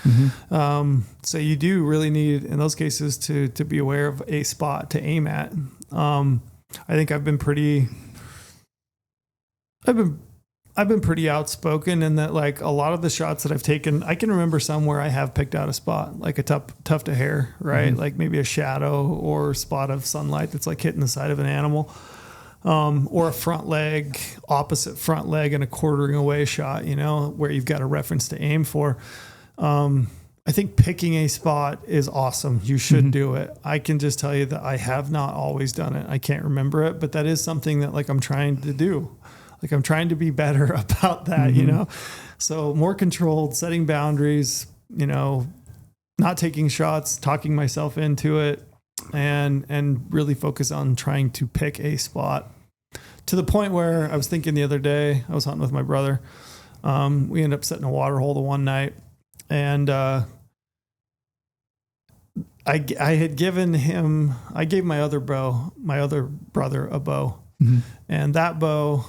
So you do really need, in those cases, to be aware of a spot to aim at. I think I've been pretty outspoken in that, like, a lot of the shots that I've taken, I can remember some where I have picked out a spot, like a tuft of hair, right? Like maybe a shadow or spot of sunlight that's like hitting the side of an animal, or a front leg, opposite front leg and a quartering away shot, where you've got a reference to aim for. I think picking a spot is awesome. You should do it. I can just tell you that I have not always done it. I can't remember it, but that is something that, like, I'm trying to do. Like, I'm trying to be better about that, So more controlled, setting boundaries, not taking shots, talking myself into it, and really focus on trying to pick a spot. To the point where I was thinking the other day, I was hunting with my brother. We ended up setting a water hole the one night, and I gave my other brother a bow, and that bow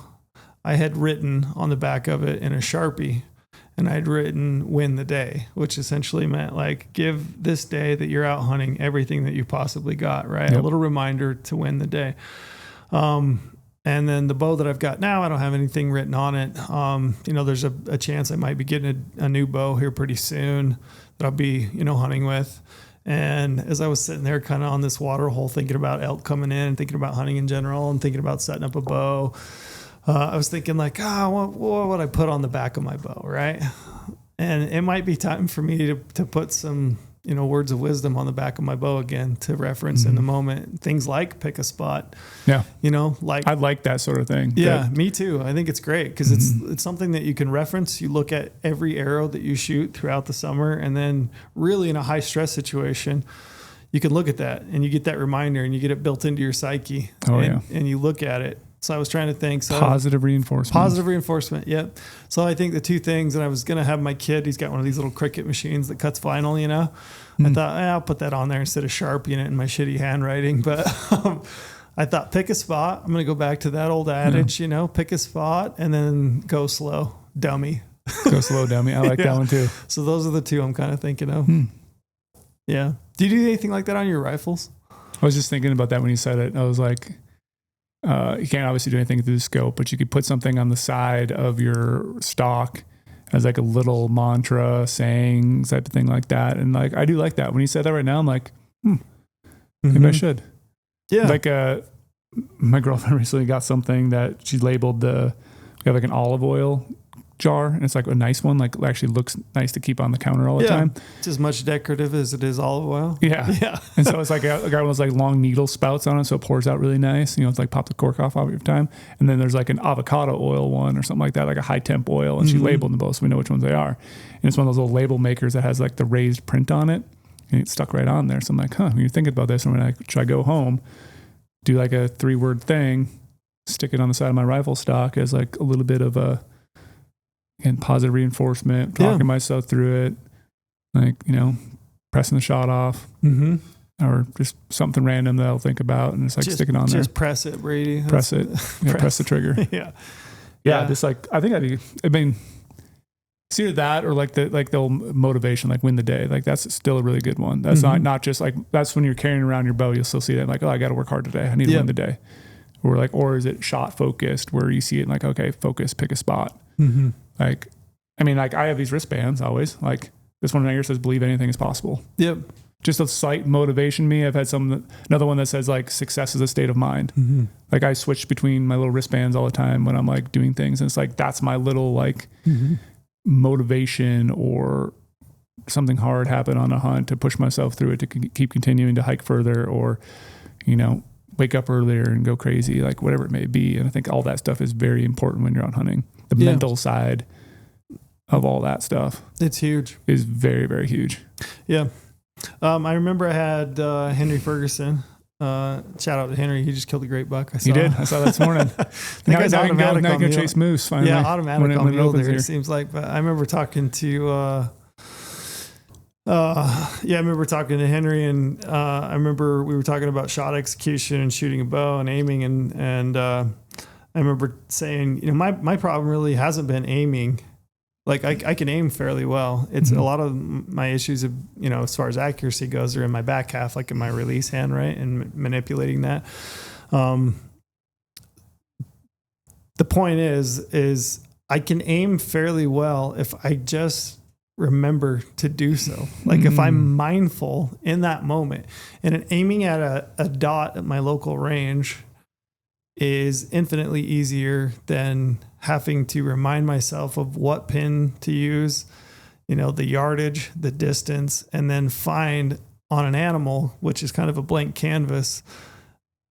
I had written on the back of it in a Sharpie, and I'd written "win the day," which essentially meant, like, give this day that you're out hunting everything that you possibly got, right? Yep. A little reminder to win the day. And then the bow that I've got now, I don't have anything written on it. There's a chance I might be getting a new bow here pretty soon that I'll be, hunting with. And as I was sitting there kind of on this water hole, thinking about elk coming in and thinking about hunting in general and thinking about setting up a bow, I was thinking like, what would I put on the back of my bow, right? And it might be time for me to put some, words of wisdom on the back of my bow again to reference in the moment. Things like pick a spot. Yeah. Like I like that sort of thing. Yeah, me too. I think it's great because it's something that you can reference. You look at every arrow that you shoot throughout the summer, and then really in a high stress situation, you can look at that and you get that reminder and you get it built into your psyche. And you look at it. So I was trying to think. So positive reinforcement. Positive reinforcement. Yep. So I think the two things, and I was going to have my kid, he's got one of these little Cricut machines that cuts vinyl, I thought, I'll put that on there instead of Sharpieing it in my shitty handwriting. But I thought, pick a spot. I'm going to go back to that old adage, pick a spot and then go slow, dummy. Go slow, dummy. I like that one too. So those are the two I'm kind of thinking of. Yeah. Do you do anything like that on your rifles? I was just thinking about that when you said it. I was like, you can't obviously do anything through the scope, but you could put something on the side of your stock as like a little mantra saying type of thing like that. And like, I do like that. When you said that right now, I'm like, maybe I should. Yeah. Like, my girlfriend recently got something that she labeled we have like an olive oil jar, and it's like a nice one, like actually looks nice to keep on the counter all the time. It's as much decorative as it is olive oil. Yeah. And so it's like got one of those like long needle spouts on it, so it pours out really nice. It's like pop the cork off every time. And then there's like an avocado oil one or something like that, like a high temp oil, and she labeled them both so we know which ones they are. And it's one of those little label makers that has like the raised print on it, and it's stuck right on there. So I'm like, when you're thinking about this, should I go home, do like a 3-word thing, stick it on the side of my rifle stock as like a little bit of and positive reinforcement, talking myself through it, like, pressing the shot off, or just something random that I'll think about and just stick it on there. Just press it, Brady. Press it. Press the trigger. Yeah. Just like, I think it's either that or like the old motivation, like win the day. Like that's still a really good one. That's not just like, that's when you're carrying around your bow, you'll still see that like, I got to work hard today. I need to win the day. Or is it shot focused where you see it like, okay, focus, pick a spot. Like, I have these wristbands always. Like this one right here says, believe anything is possible. Yep. Just a slight motivation me. I've had another one that says like success is a state of mind. Like I switch between my little wristbands all the time when I'm like doing things. And it's like, that's my little like motivation, or something hard happen on a hunt to push myself through it, to keep continuing to hike further, or, wake up earlier and go crazy, like whatever it may be. And I think all that stuff is very important when you're out hunting. The mental side of all that stuff. It's huge. Is very, very huge. Yeah. I remember I had Henry Ferguson. Shout out to Henry. He just killed a great buck. He did. I saw that this morning. Now he's automatic now on go mule. Chase moose finally. Yeah, automatic on mule there, here. it seems like. But I remember talking to... I remember talking to Henry, and I remember we were talking about shot execution and shooting a bow and aiming, and I remember saying, my problem really hasn't been aiming. Like I can aim fairly well. It's a lot of my issues of, as far as accuracy goes, are in my back half, like in my release hand, right, and manipulating that. The point is I can aim fairly well if I just remember to do so. Like if I'm mindful in that moment, and aiming at a dot at my local range is infinitely easier than having to remind myself of what pin to use, the yardage, the distance, and then find on an animal, which is kind of a blank canvas,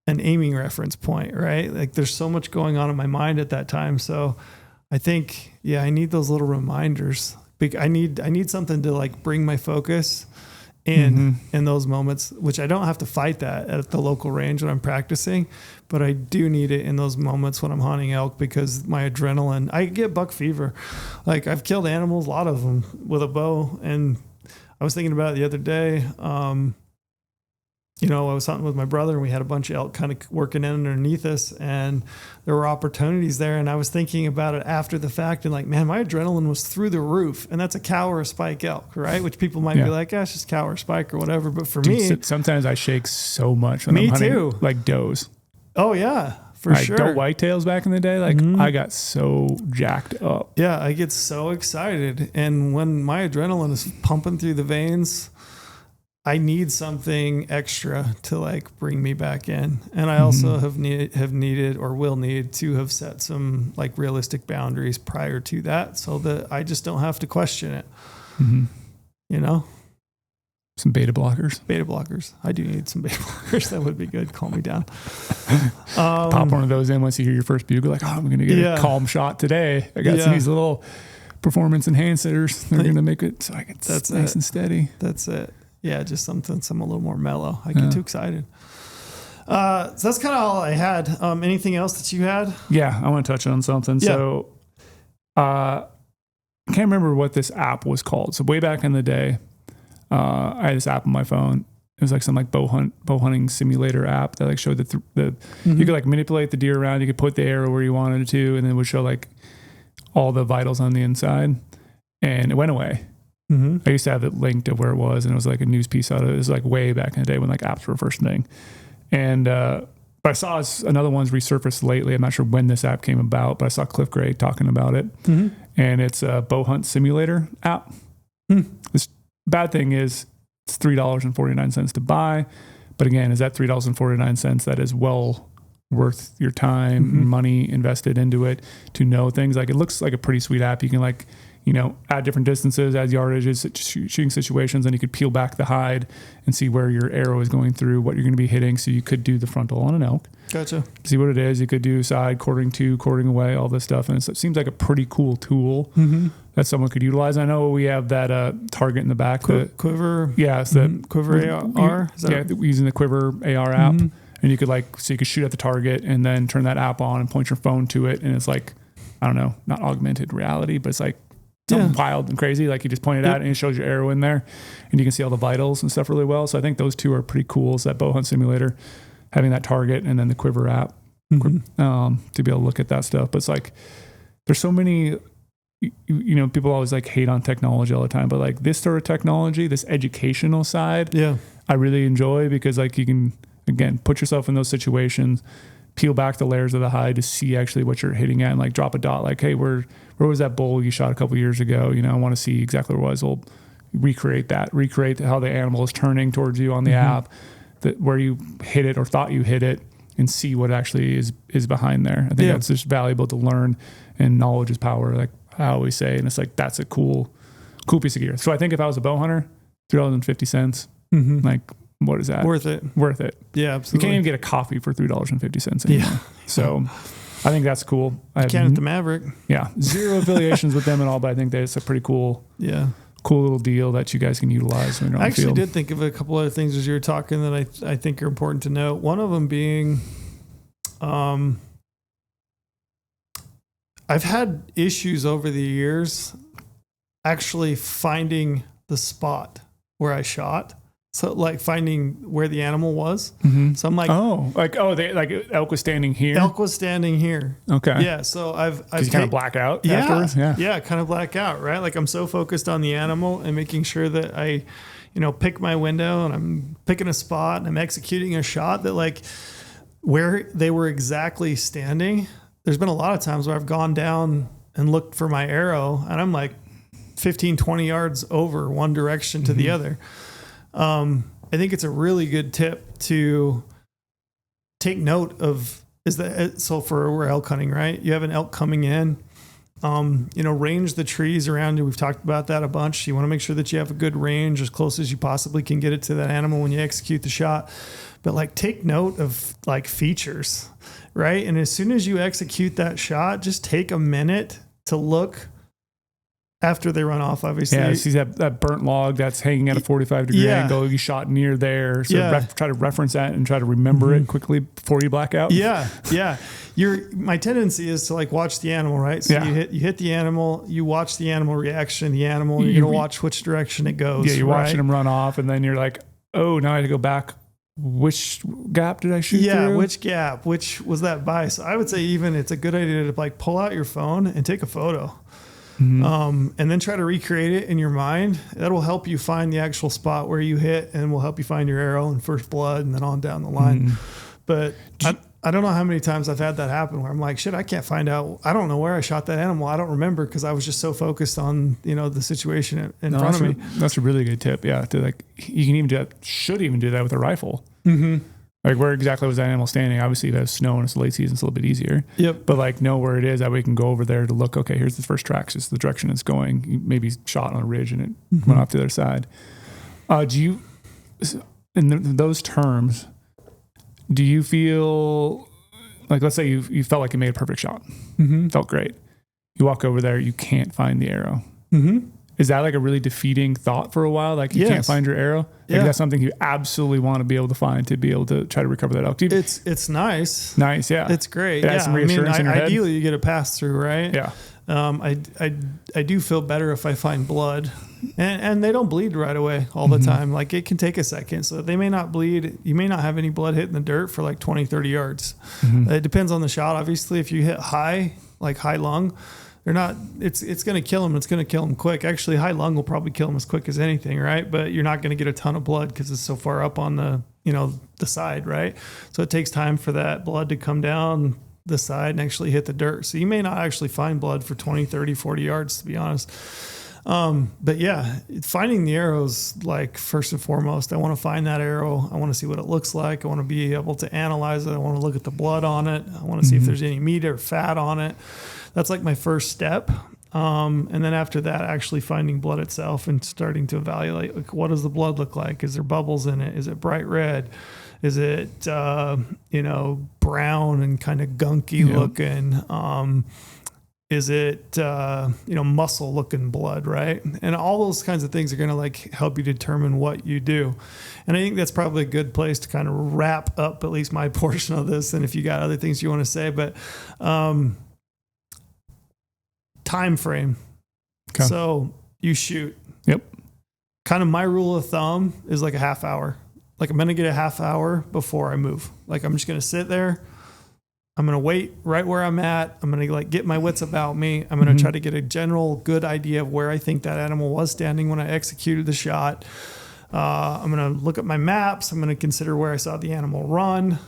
an aiming reference point, right? Like there's so much going on in my mind at that time. So I think, I need those little reminders. I need something to like bring my focus in those moments, which I don't have to fight that at the local range when I'm practicing, but I do need it in those moments when I'm hunting elk, because my adrenaline, I get buck fever. Like I've killed animals, a lot of them with a bow. And I was thinking about it the other day. I was hunting with my brother, and we had a bunch of elk kind of working in underneath us, and there were opportunities there. And I was thinking about it after the fact, and like, man, my adrenaline was through the roof, and that's a cow or a spike elk, right? Which people might be like, it's just cow or spike or whatever. But for me, sometimes I shake so much when I'm hunting, like does. Oh yeah, for sure. Doe whitetails back in the day, like I got so jacked up. Yeah, I get so excited, and when my adrenaline is pumping through the veins, I need something extra to like bring me back in. And I also have needed or will need to have set some like realistic boundaries prior to that so that I just don't have to question it. You know? Some beta blockers. Beta blockers. I do need some beta blockers. That would be good. Calm me down. Pop one of those in once you hear your first bugle. Like, oh, I'm going to get a calm shot today. I got these little performance enhancers. They're going to make it so I can nice and steady. That's it. Yeah, just something a little more mellow. I get too excited. So that's kind of all I had. Anything else that you had? Yeah, I want to touch on something. Yeah. So I can't remember what this app was called. So way back in the day, I had this app on my phone. It was like some like bow hunting simulator app that like showed the you could like manipulate the deer around. You could put the arrow where you wanted it to, and then it would show like all the vitals on the inside. And it went away. I used to have it linked to where it was, and it was like a news piece out of it. It was like way back in the day when like apps were first thing. And but I saw another one's resurfaced lately. I'm not sure when this app came about, but I saw Cliff Gray talking about it. And it's a bow hunt simulator app. This bad thing is it's $3.49 to buy. But again, is that $3.49 that is well worth your time and money invested into it to know things? Like it looks like a pretty sweet app. You can like, you know, add different distances, add yardages, shooting situations, and you could peel back the hide and see where your arrow is going through, what you're going to be hitting. So you could do the frontal on an elk. Gotcha. See what it is. You could do side, quartering to, quartering away, all this stuff. And it seems like a pretty cool tool that someone could utilize. I know we have that target in the back. Quiver. Yeah, it's the Quiver AR. We're using the Quiver AR app. And you could so you could shoot at the target and then turn that app on and point your phone to it. And it's like, I don't know, not augmented reality, but it's like, something wild and crazy. Like you just point it out and it shows your arrow in there and you can see all the vitals and stuff really well. So I think those two are pretty cool. So that bow hunt simulator, having that target and then the Quiver app to be able to look at that stuff. But it's like, there's so many, you know, people always like hate on technology all the time, but like this sort of technology, this educational side, I really enjoy because like you can, again, put yourself in those situations, peel back the layers of the hide to see actually what you're hitting at and like drop a dot like, hey, where was that bull you shot a couple years ago? You know, I want to see exactly where it was. We'll recreate how the animal is turning towards you on the app, where you hit it or thought you hit it, and see what actually is behind there. I think that's just valuable to learn, and knowledge is power, like I always say. And it's like, that's a cool piece of gear. So I think if I was a bow hunter, $3.50, like, what is that? Worth it. Yeah, absolutely. You can't even get a coffee for $3.50 anymore. Yeah. So I think that's cool. I can at the Maverick. Yeah. Zero affiliations with them at all, but I think that it's a pretty cool little deal that you guys can utilize when you're on the field. I actually did think of a couple other things as you were talking that I think are important to note. One of them being, I've had issues over the years actually finding the spot where I shot. So like finding where the animal was. So I'm like, elk was standing here. Elk was standing here. Okay. Yeah. So I've kind of black out afterwards. Yeah. Kind of black out, right? Like I'm so focused on the animal and making sure that I, you know, pick my window and I'm picking a spot and I'm executing a shot that like where they were exactly standing. There's been a lot of times where I've gone down and looked for my arrow and I'm like 15, 20 yards over one direction to the other. I think it's a really good tip to take note of so we're elk hunting, right? You have an elk coming in, you know, range the trees around you. We've talked about that a bunch. You want to make sure that you have a good range as close as you possibly can get it to that animal when you execute the shot, but like take note of like features, right? And as soon as you execute that shot, just take a minute to look after they run off, obviously. Yeah, see that burnt log that's hanging at a 45-degree angle. You shot near there. So try to reference that and try to remember it quickly before you black out. Yeah. My tendency is to like watch the animal, right? So you hit the animal, you watch the animal reaction, you're going to watch which direction it goes. Yeah, you're watching them run off, and then you're like, oh, now I have to go back. Which gap did I shoot through? Yeah, which gap? Which was that by? So I would say even it's a good idea to like pull out your phone and take a photo. And then try to recreate it in your mind. That'll help you find the actual spot where you hit and will help you find your arrow and first blood and then on down the line. But I don't know how many times I've had that happen where I'm like, shit, I can't find out. I don't know where I shot that animal. I don't remember because I was just so focused on, the situation in front of me. That's a really good tip. Yeah. To like, you can even do that, should even do that with a rifle. Mm-hmm. Like where exactly was that animal standing? Obviously if it has snow and it's late season, it's a little bit easier. Yep. But like know where it is. That way we can go over there to look, okay, here's the first tracks. It's the direction it's going. You maybe shot on a ridge and it went off to the other side. Do you, in those terms, do you feel like, let's say you felt like you made a perfect shot, felt great. You walk over there, you can't find the arrow. Mm-hmm. Is that like a really defeating thought for a while? Like you can't find your arrow? Like that's something you absolutely want to be able to find to be able to try to recover that elk. It's nice. Nice, yeah. It's great. It has some reassurance in your head. Ideally you get a pass through, right? Yeah. I do feel better if I find blood, and they don't bleed right away all the time. Like it can take a second, so they may not bleed. You may not have any blood hitting the dirt for like 20, 30 yards. It depends on the shot. Obviously, if you hit high, like high lung, they're not, it's going to kill them. It's going to kill them quick. Actually, high lung will probably kill them as quick as anything, right? But you're not going to get a ton of blood because it's so far up on the, the side, right? So it takes time for that blood to come down the side and actually hit the dirt. So you may not actually find blood for 20, 30, 40 yards, to be honest. But yeah, finding the arrows, like first and foremost, I want to find that arrow. I want to see what it looks like. I want to be able to analyze it. I want to look at the blood on it. I want to see if there's any meat or fat on it. That's like my first step. And then after that, actually finding blood itself and starting to evaluate, like, what does the blood look like? Is there bubbles in it? Is it bright red? Is it, brown and kind of gunky looking? Is it, muscle looking blood, right? And all those kinds of things are going to like help you determine what you do. And I think that's probably a good place to kind of wrap up at least my portion of this. And if you got other things you want to say, but, time frame. Okay. So you shoot. Yep. Kind of my rule of thumb is like a half hour. Like I'm going to get a half hour before I move. Like I'm just going to sit there. I'm going to wait right where I'm at. I'm going to like get my wits about me. I'm going to try to get a general good idea of where I think that animal was standing when I executed the shot. I'm going to look at my maps. I'm going to consider where I saw the animal run.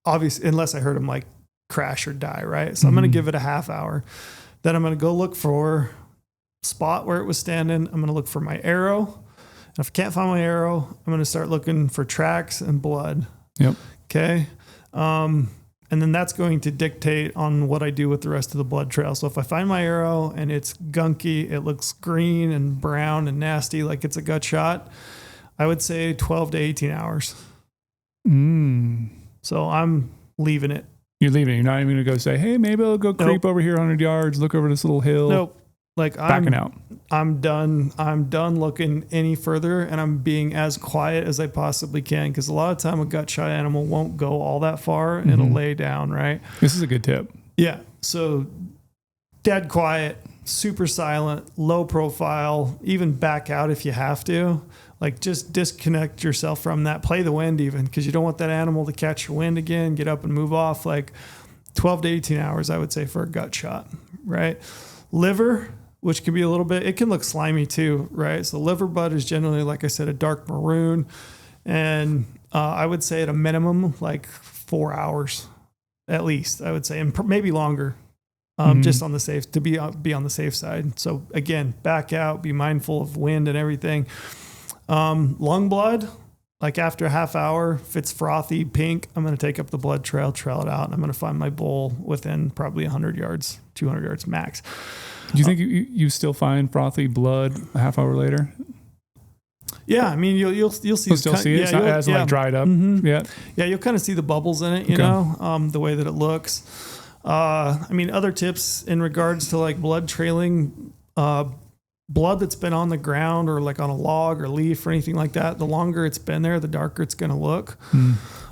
Obviously, unless I heard him like crash or die, right? So I'm going to give it a half hour. Then I'm going to go look for spot where it was standing. I'm going to look for my arrow. And if I can't find my arrow, I'm going to start looking for tracks and blood. Yep. Okay. And then that's going to dictate on what I do with the rest of the blood trail. So if I find my arrow and it's gunky, it looks green and brown and nasty, like it's a gut shot, I would say 12 to 18 hours. So I'm leaving it. You're leaving. You're not even going to go say, hey, maybe I'll go creep over here 100 yards, look over this little hill. Nope. Like backing out. I'm done. I'm done looking any further, and I'm being as quiet as I possibly can, because a lot of time a gut shot animal won't go all that far and it'll lay down, right? This is a good tip. Yeah. So dead quiet, super silent, low profile, even back out if you have to. Like just disconnect yourself from that. Play the wind even, because you don't want that animal to catch your wind again, get up and move off. Like 12 to 18 hours, I would say, for a gut shot, right? Liver, which can be a little bit, it can look slimy too, right? So liver blood is generally, like I said, a dark maroon. And I would say at a minimum, like 4 hours at least, I would say, and maybe longer, just on the safe, to be on the safe side. So again, back out, be mindful of wind and everything. Lung blood, like after a half hour, if it's frothy pink, I'm going to take up the blood trail it out, and I'm going to find my bull within probably 100 yards, 200 yards max. Do you think you still find frothy blood a half hour later? Yeah, I mean you'll see. You'll still see it. It's not as like dried up. Yeah, you'll kind of see the bubbles in it. You know, the way that it looks. I mean, other tips in regards to like blood trailing. Blood that's been on the ground or like on a log or leaf or anything like that, the longer it's been there, the darker it's going to look.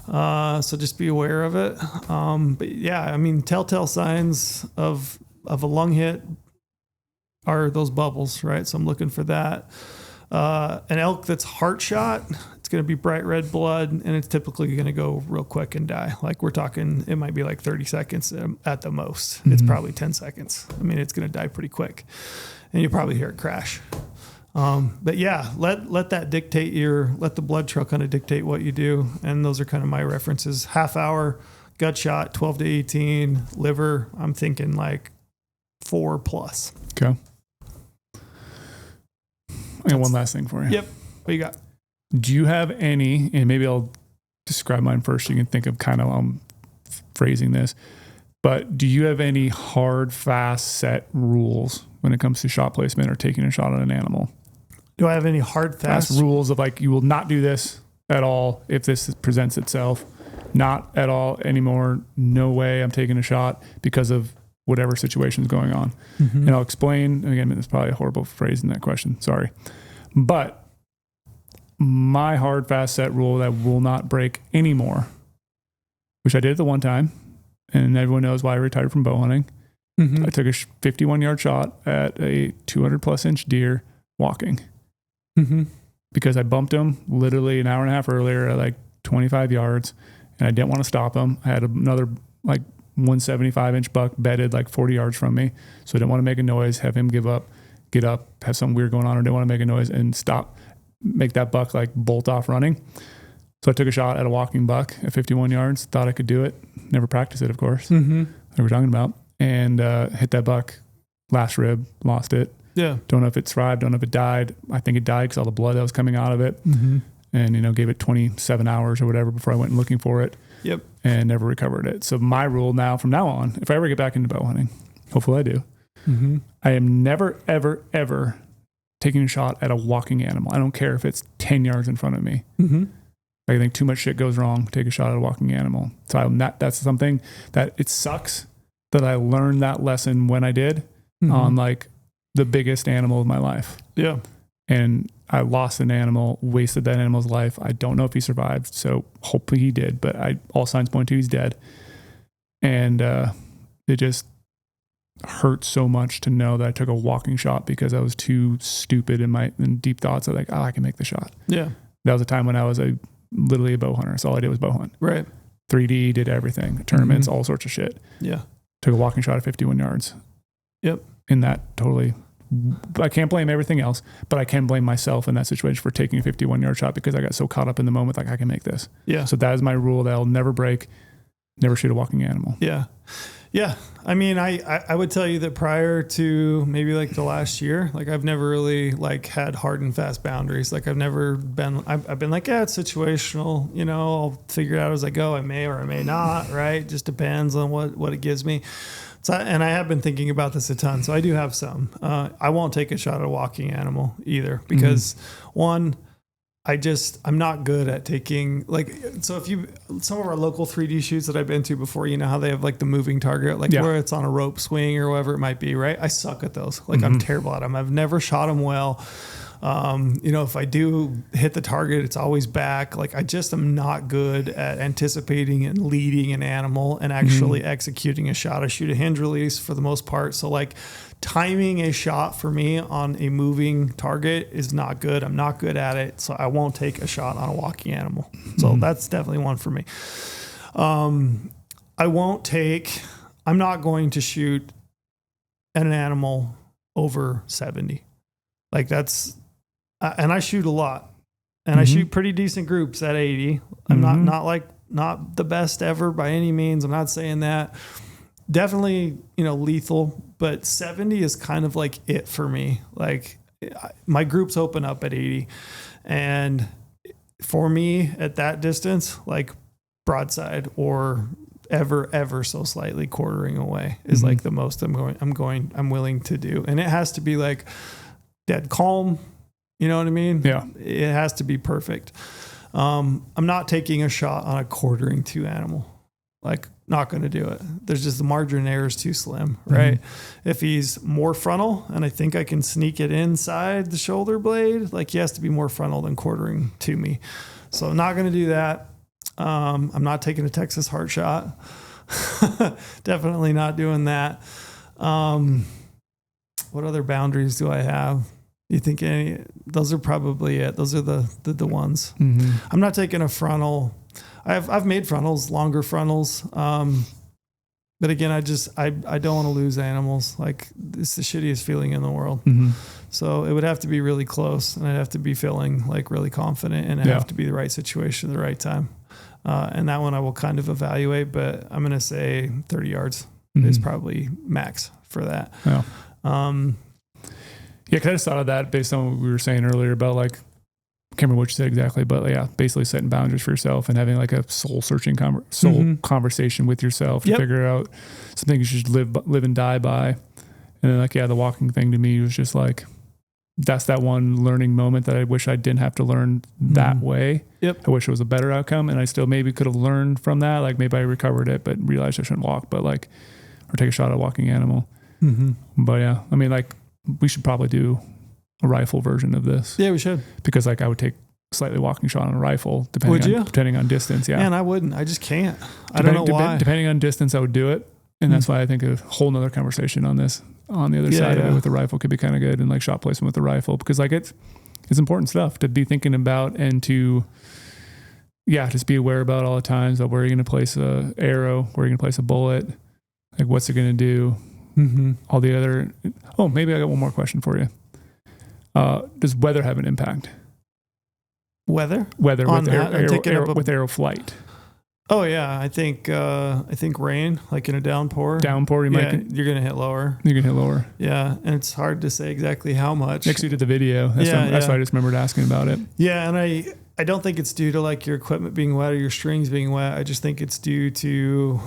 So just be aware of it. But yeah, I mean, telltale signs of a lung hit are those bubbles, right? So I'm looking for that. An elk that's heart shot, it's going to be bright red blood, and it's typically going to go real quick and die. Like we're talking, it might be like 30 seconds at the most. It's probably 10 seconds. I mean, it's going to die pretty quick, and you'll probably hear it crash. But yeah, let that dictate let the blood trail kind of dictate what you do. And those are kind of my references. Half hour gut shot 12 to 18, liver, I'm thinking like 4+. Okay. I got one last thing for you. Yep. What you got? Do you have any, and maybe I'll describe mine first. You can think of kind of phrasing this, but do you have any hard, fast set rules when it comes to shot placement or taking a shot on an animal? Do I have any hard, fast rules of like, you will not do this at all if this presents itself? Not at all anymore. No way I'm taking a shot because of whatever situation is going on. And I'll explain, again, it's probably a horrible phrase in that question. Sorry. But my hard, fast set rule that will not break anymore, which I did the one time, and everyone knows why I retired from bow hunting. I took a 51-yard shot at a 200+ inch deer walking because I bumped him literally an hour and a half earlier at like 25 yards, and I didn't want to stop him. I had another like 175-inch buck bedded like 40 yards from me, so I didn't want to make a noise, have him give up, get up, have something weird going on, or didn't want to make a noise and stop, make that buck like bolt off running. So I took a shot at a walking buck at 51 yards, thought I could do it, never practiced it, of course, like we're talking about, and hit that buck, last rib, lost it. Yeah. Don't know if it thrived, don't know if it died. I think it died because all the blood that was coming out of it. And, you know, gave it 27 hours or whatever before I went looking for it. Yep. And never recovered it. So my rule now, from now on, if I ever get back into bow hunting, hopefully I do, I am never, ever, ever taking a shot at a walking animal. I don't care if it's 10 yards in front of me. I think too much shit goes wrong, take a shot at a walking animal. So I'm not, that's something that it sucks that I learned that lesson when I did on like the biggest animal of my life. Yeah. And I lost an animal, wasted that animal's life. I don't know if he survived, so hopefully he did, but all signs point to he's dead. And it just hurt so much to know that I took a walking shot because I was too stupid in deep thoughts of like, oh, I can make the shot. Yeah. That was a time when I was literally a bow hunter. So all I did was bow hunt. Right. 3D, did everything, tournaments, all sorts of shit. Yeah. Took a walking shot at 51 yards. Yep. In that totally, I can't blame everything else, but I can blame myself in that situation for taking a 51-yard shot because I got so caught up in the moment, like I can make this. Yeah. So that is my rule that I'll never break, never shoot a walking animal. Yeah. Yeah. I mean, I would tell you that prior to maybe like the last year, like I've never really like had hard and fast boundaries. Like I've never been, I've been like, yeah, it's situational, you know, I'll figure it out as I go. I may or I may not, right? Just depends on what it gives me. So, and I have been thinking about this a ton. So I do have some. I won't take a shot at a walking animal either because one, I'm not good at taking so some of our local 3D shoots that I've been to before, you know how they have like the moving target, where it's on a rope swing or whatever it might be, right? I suck at those. Like I'm terrible at them. I've never shot them well. You know, if I do hit the target, it's always back. Like I just am not good at anticipating and leading an animal and actually executing a shot. I shoot a hinge release for the most part. So like timing a shot for me on a moving target is not good. I'm not good at it. So I won't take a shot on a walking animal. So that's definitely one for me. I'm not going to shoot an animal over 70. Like that's, and I shoot a lot and I shoot pretty decent groups at 80. I'm not the best ever by any means. I'm not saying that. Definitely, you know, lethal, but 70 is kind of like it for me. Like my groups open up at 80 and for me at that distance, like broadside or ever so slightly quartering away is like the most I'm willing to do. And it has to be like dead calm. You know what I mean? Yeah. It has to be perfect. I'm not taking a shot on a quartering to animal. Like not going to do it. There's just the margin of error is too slim, right? If he's more frontal and I think I can sneak it inside the shoulder blade, like he has to be more frontal than quartering to me. So I'm not going to do that. I'm not taking a Texas heart shot. Definitely not doing that. What other boundaries do I have? You think those are probably it. Those are the ones. I'm not taking a frontal. I've made frontals, longer frontals. But again, I don't want to lose animals. Like it's the shittiest feeling in the world. So it would have to be really close and I'd have to be feeling like really confident and it have to be the right situation at the right time. And that one I will kind of evaluate, but I'm going to say 30 yards is probably max for that. Yeah. Yeah, 'cause I just thought of that based on what we were saying earlier about like, I can't remember what you said exactly, but yeah, basically setting boundaries for yourself and having like a soul searching conversation with yourself to figure out something you should live and die by. And then like, yeah, the walking thing to me was just like, that's that one learning moment that I wish I didn't have to learn that way. Yep. I wish it was a better outcome, and I still maybe could have learned from that. Like maybe I recovered it, but realized I shouldn't walk, but like, or take a shot at a walking animal. But yeah, I mean, like we should probably do a rifle version of this. Yeah, we should. Because like I would take a slightly walking shot on a rifle depending on distance. Yeah. Man, I wouldn't. I just can't. I don't know why. Depending on distance, I would do it. And that's why I think a whole nother conversation on this, on the other side of it with the rifle could be kind of good, and like shot placement with the rifle, because like it's important stuff to be thinking about, and to, just be aware about all the times of where you're going to place a arrow, where you're going to place a bullet, like what's it going to do, all the other, maybe I got one more question for you. Does weather have an impact? Weather with arrow flight. Oh yeah, I think rain, like in a downpour. You're gonna hit lower. You're gonna hit lower. Yeah, and it's hard to say exactly how much. Next, you did the video. That's why I just remembered asking about it. Yeah, and I don't think it's due to like your equipment being wet or your strings being wet. I just think it's due to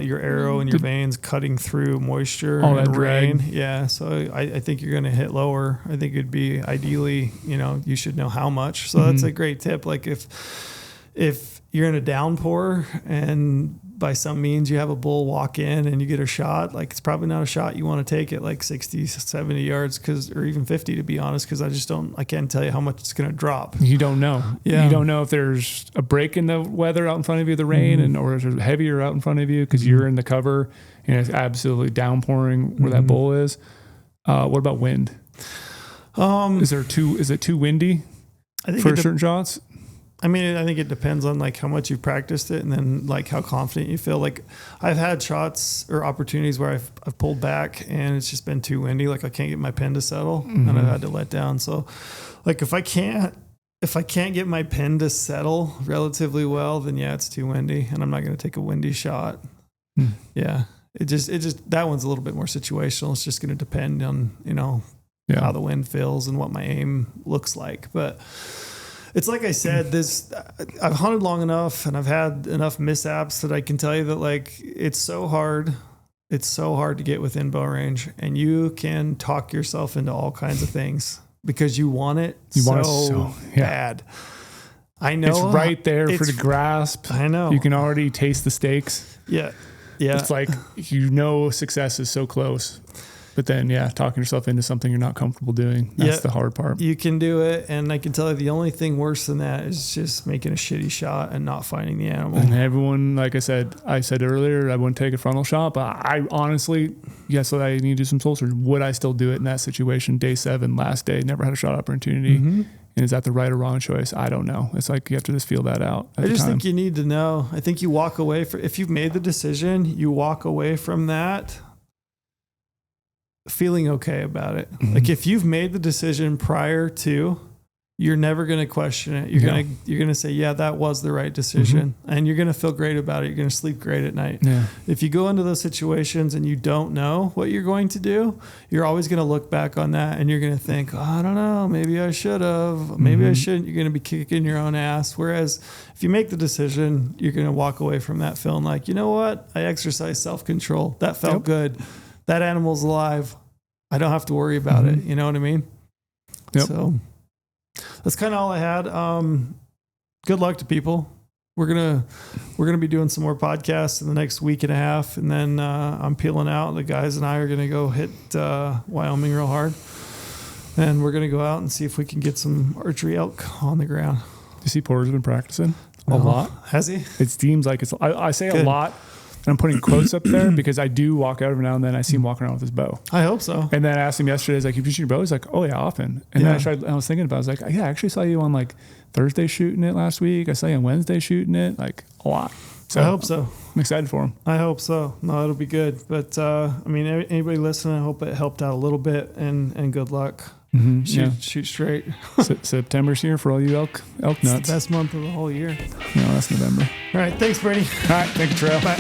your arrow and your veins cutting through moisture and rain. Yeah, so I think you're going to hit lower. I think it'd be ideally, you should know how much. So that's a great tip. Like if you're in a downpour and by some means you have a bull walk in and you get a shot, like it's probably not a shot you want to take at like 60, 70 yards or even 50 to be honest, because I can't tell you how much it's going to drop. You don't know. Yeah. You don't know if there's a break in the weather out in front of you, the rain, or is it heavier out in front of you because you're in the cover and it's absolutely downpouring where that bull is. What about wind? Is it too windy for certain shots? I mean, I think it depends on like how much you've practiced it and then like how confident you feel. Like I've had shots or opportunities where I've pulled back and it's just been too windy. Like I can't get my pin to settle and I've had to let down. So like if I can't get my pin to settle relatively well, then yeah, it's too windy and I'm not going to take a windy shot. Yeah. It just, that one's a little bit more situational. It's just going to depend on, how the wind feels and what my aim looks like. But it's like I said, I've hunted long enough and I've had enough mishaps that I can tell you that like it's so hard to get within bow range, and you can talk yourself into all kinds of things because you want it so bad. I know it's right there for the grasp. I know you can already taste the stakes. Yeah. It's like success is so close. But then, talking yourself into something you're not comfortable doing. That's the hard part. You can do it. And I can tell you the only thing worse than that is just making a shitty shot and not finding the animal. And everyone, like I said earlier, I wouldn't take a frontal shot. But I honestly, so I need to do some soul search. Would I still do it in that situation? Day 7, last day, never had a shot opportunity. And is that the right or wrong choice? I don't know. It's like you have to just feel that out. I just think you need to know. I think you walk away if you've made the decision, you walk away from that feeling okay about it. Like if you've made the decision prior to, you're never going to question it. You're going to say, yeah, that was the right decision. And you're going to feel great about it. You're going to sleep great at night. Yeah. If you go into those situations and you don't know what you're going to do, you're always going to look back on that and you're going to think, I don't know, maybe I should have, maybe I shouldn't. You're going to be kicking your own ass. Whereas if you make the decision, you're going to walk away from that feeling like, you know what? I exercised self-control. That felt good. That animal's alive. I don't have to worry about it. You know what I mean? Yep. So that's kind of all I had. Good luck to people. We're gonna be doing some more podcasts in the next week and a half, and then I'm peeling out. The guys and I are gonna go hit Wyoming real hard, and we're gonna go out and see if we can get some archery elk on the ground. You see, Porter's been practicing a lot. Has he? It seems like it's. I say good. A lot. And I'm putting quotes up there because I do walk out every now and then. I see him walking around with his bow. I hope so. And then I asked him yesterday, he's like, you shoot your bow? He's like, oh yeah, often. And then I was thinking about it. I was like, I actually saw you on like Thursday shooting it last week. I saw you on Wednesday shooting it, like a lot. So I hope so. I'm excited for him. I hope so. No, it'll be good. But I mean, anybody listening, I hope it helped out a little bit, and good luck. Shoot straight. September's here for all you elk It's nuts. the best month of the whole year. No, that's November. All right. Thanks, Brady. All right. Thank you, Trail. Bye.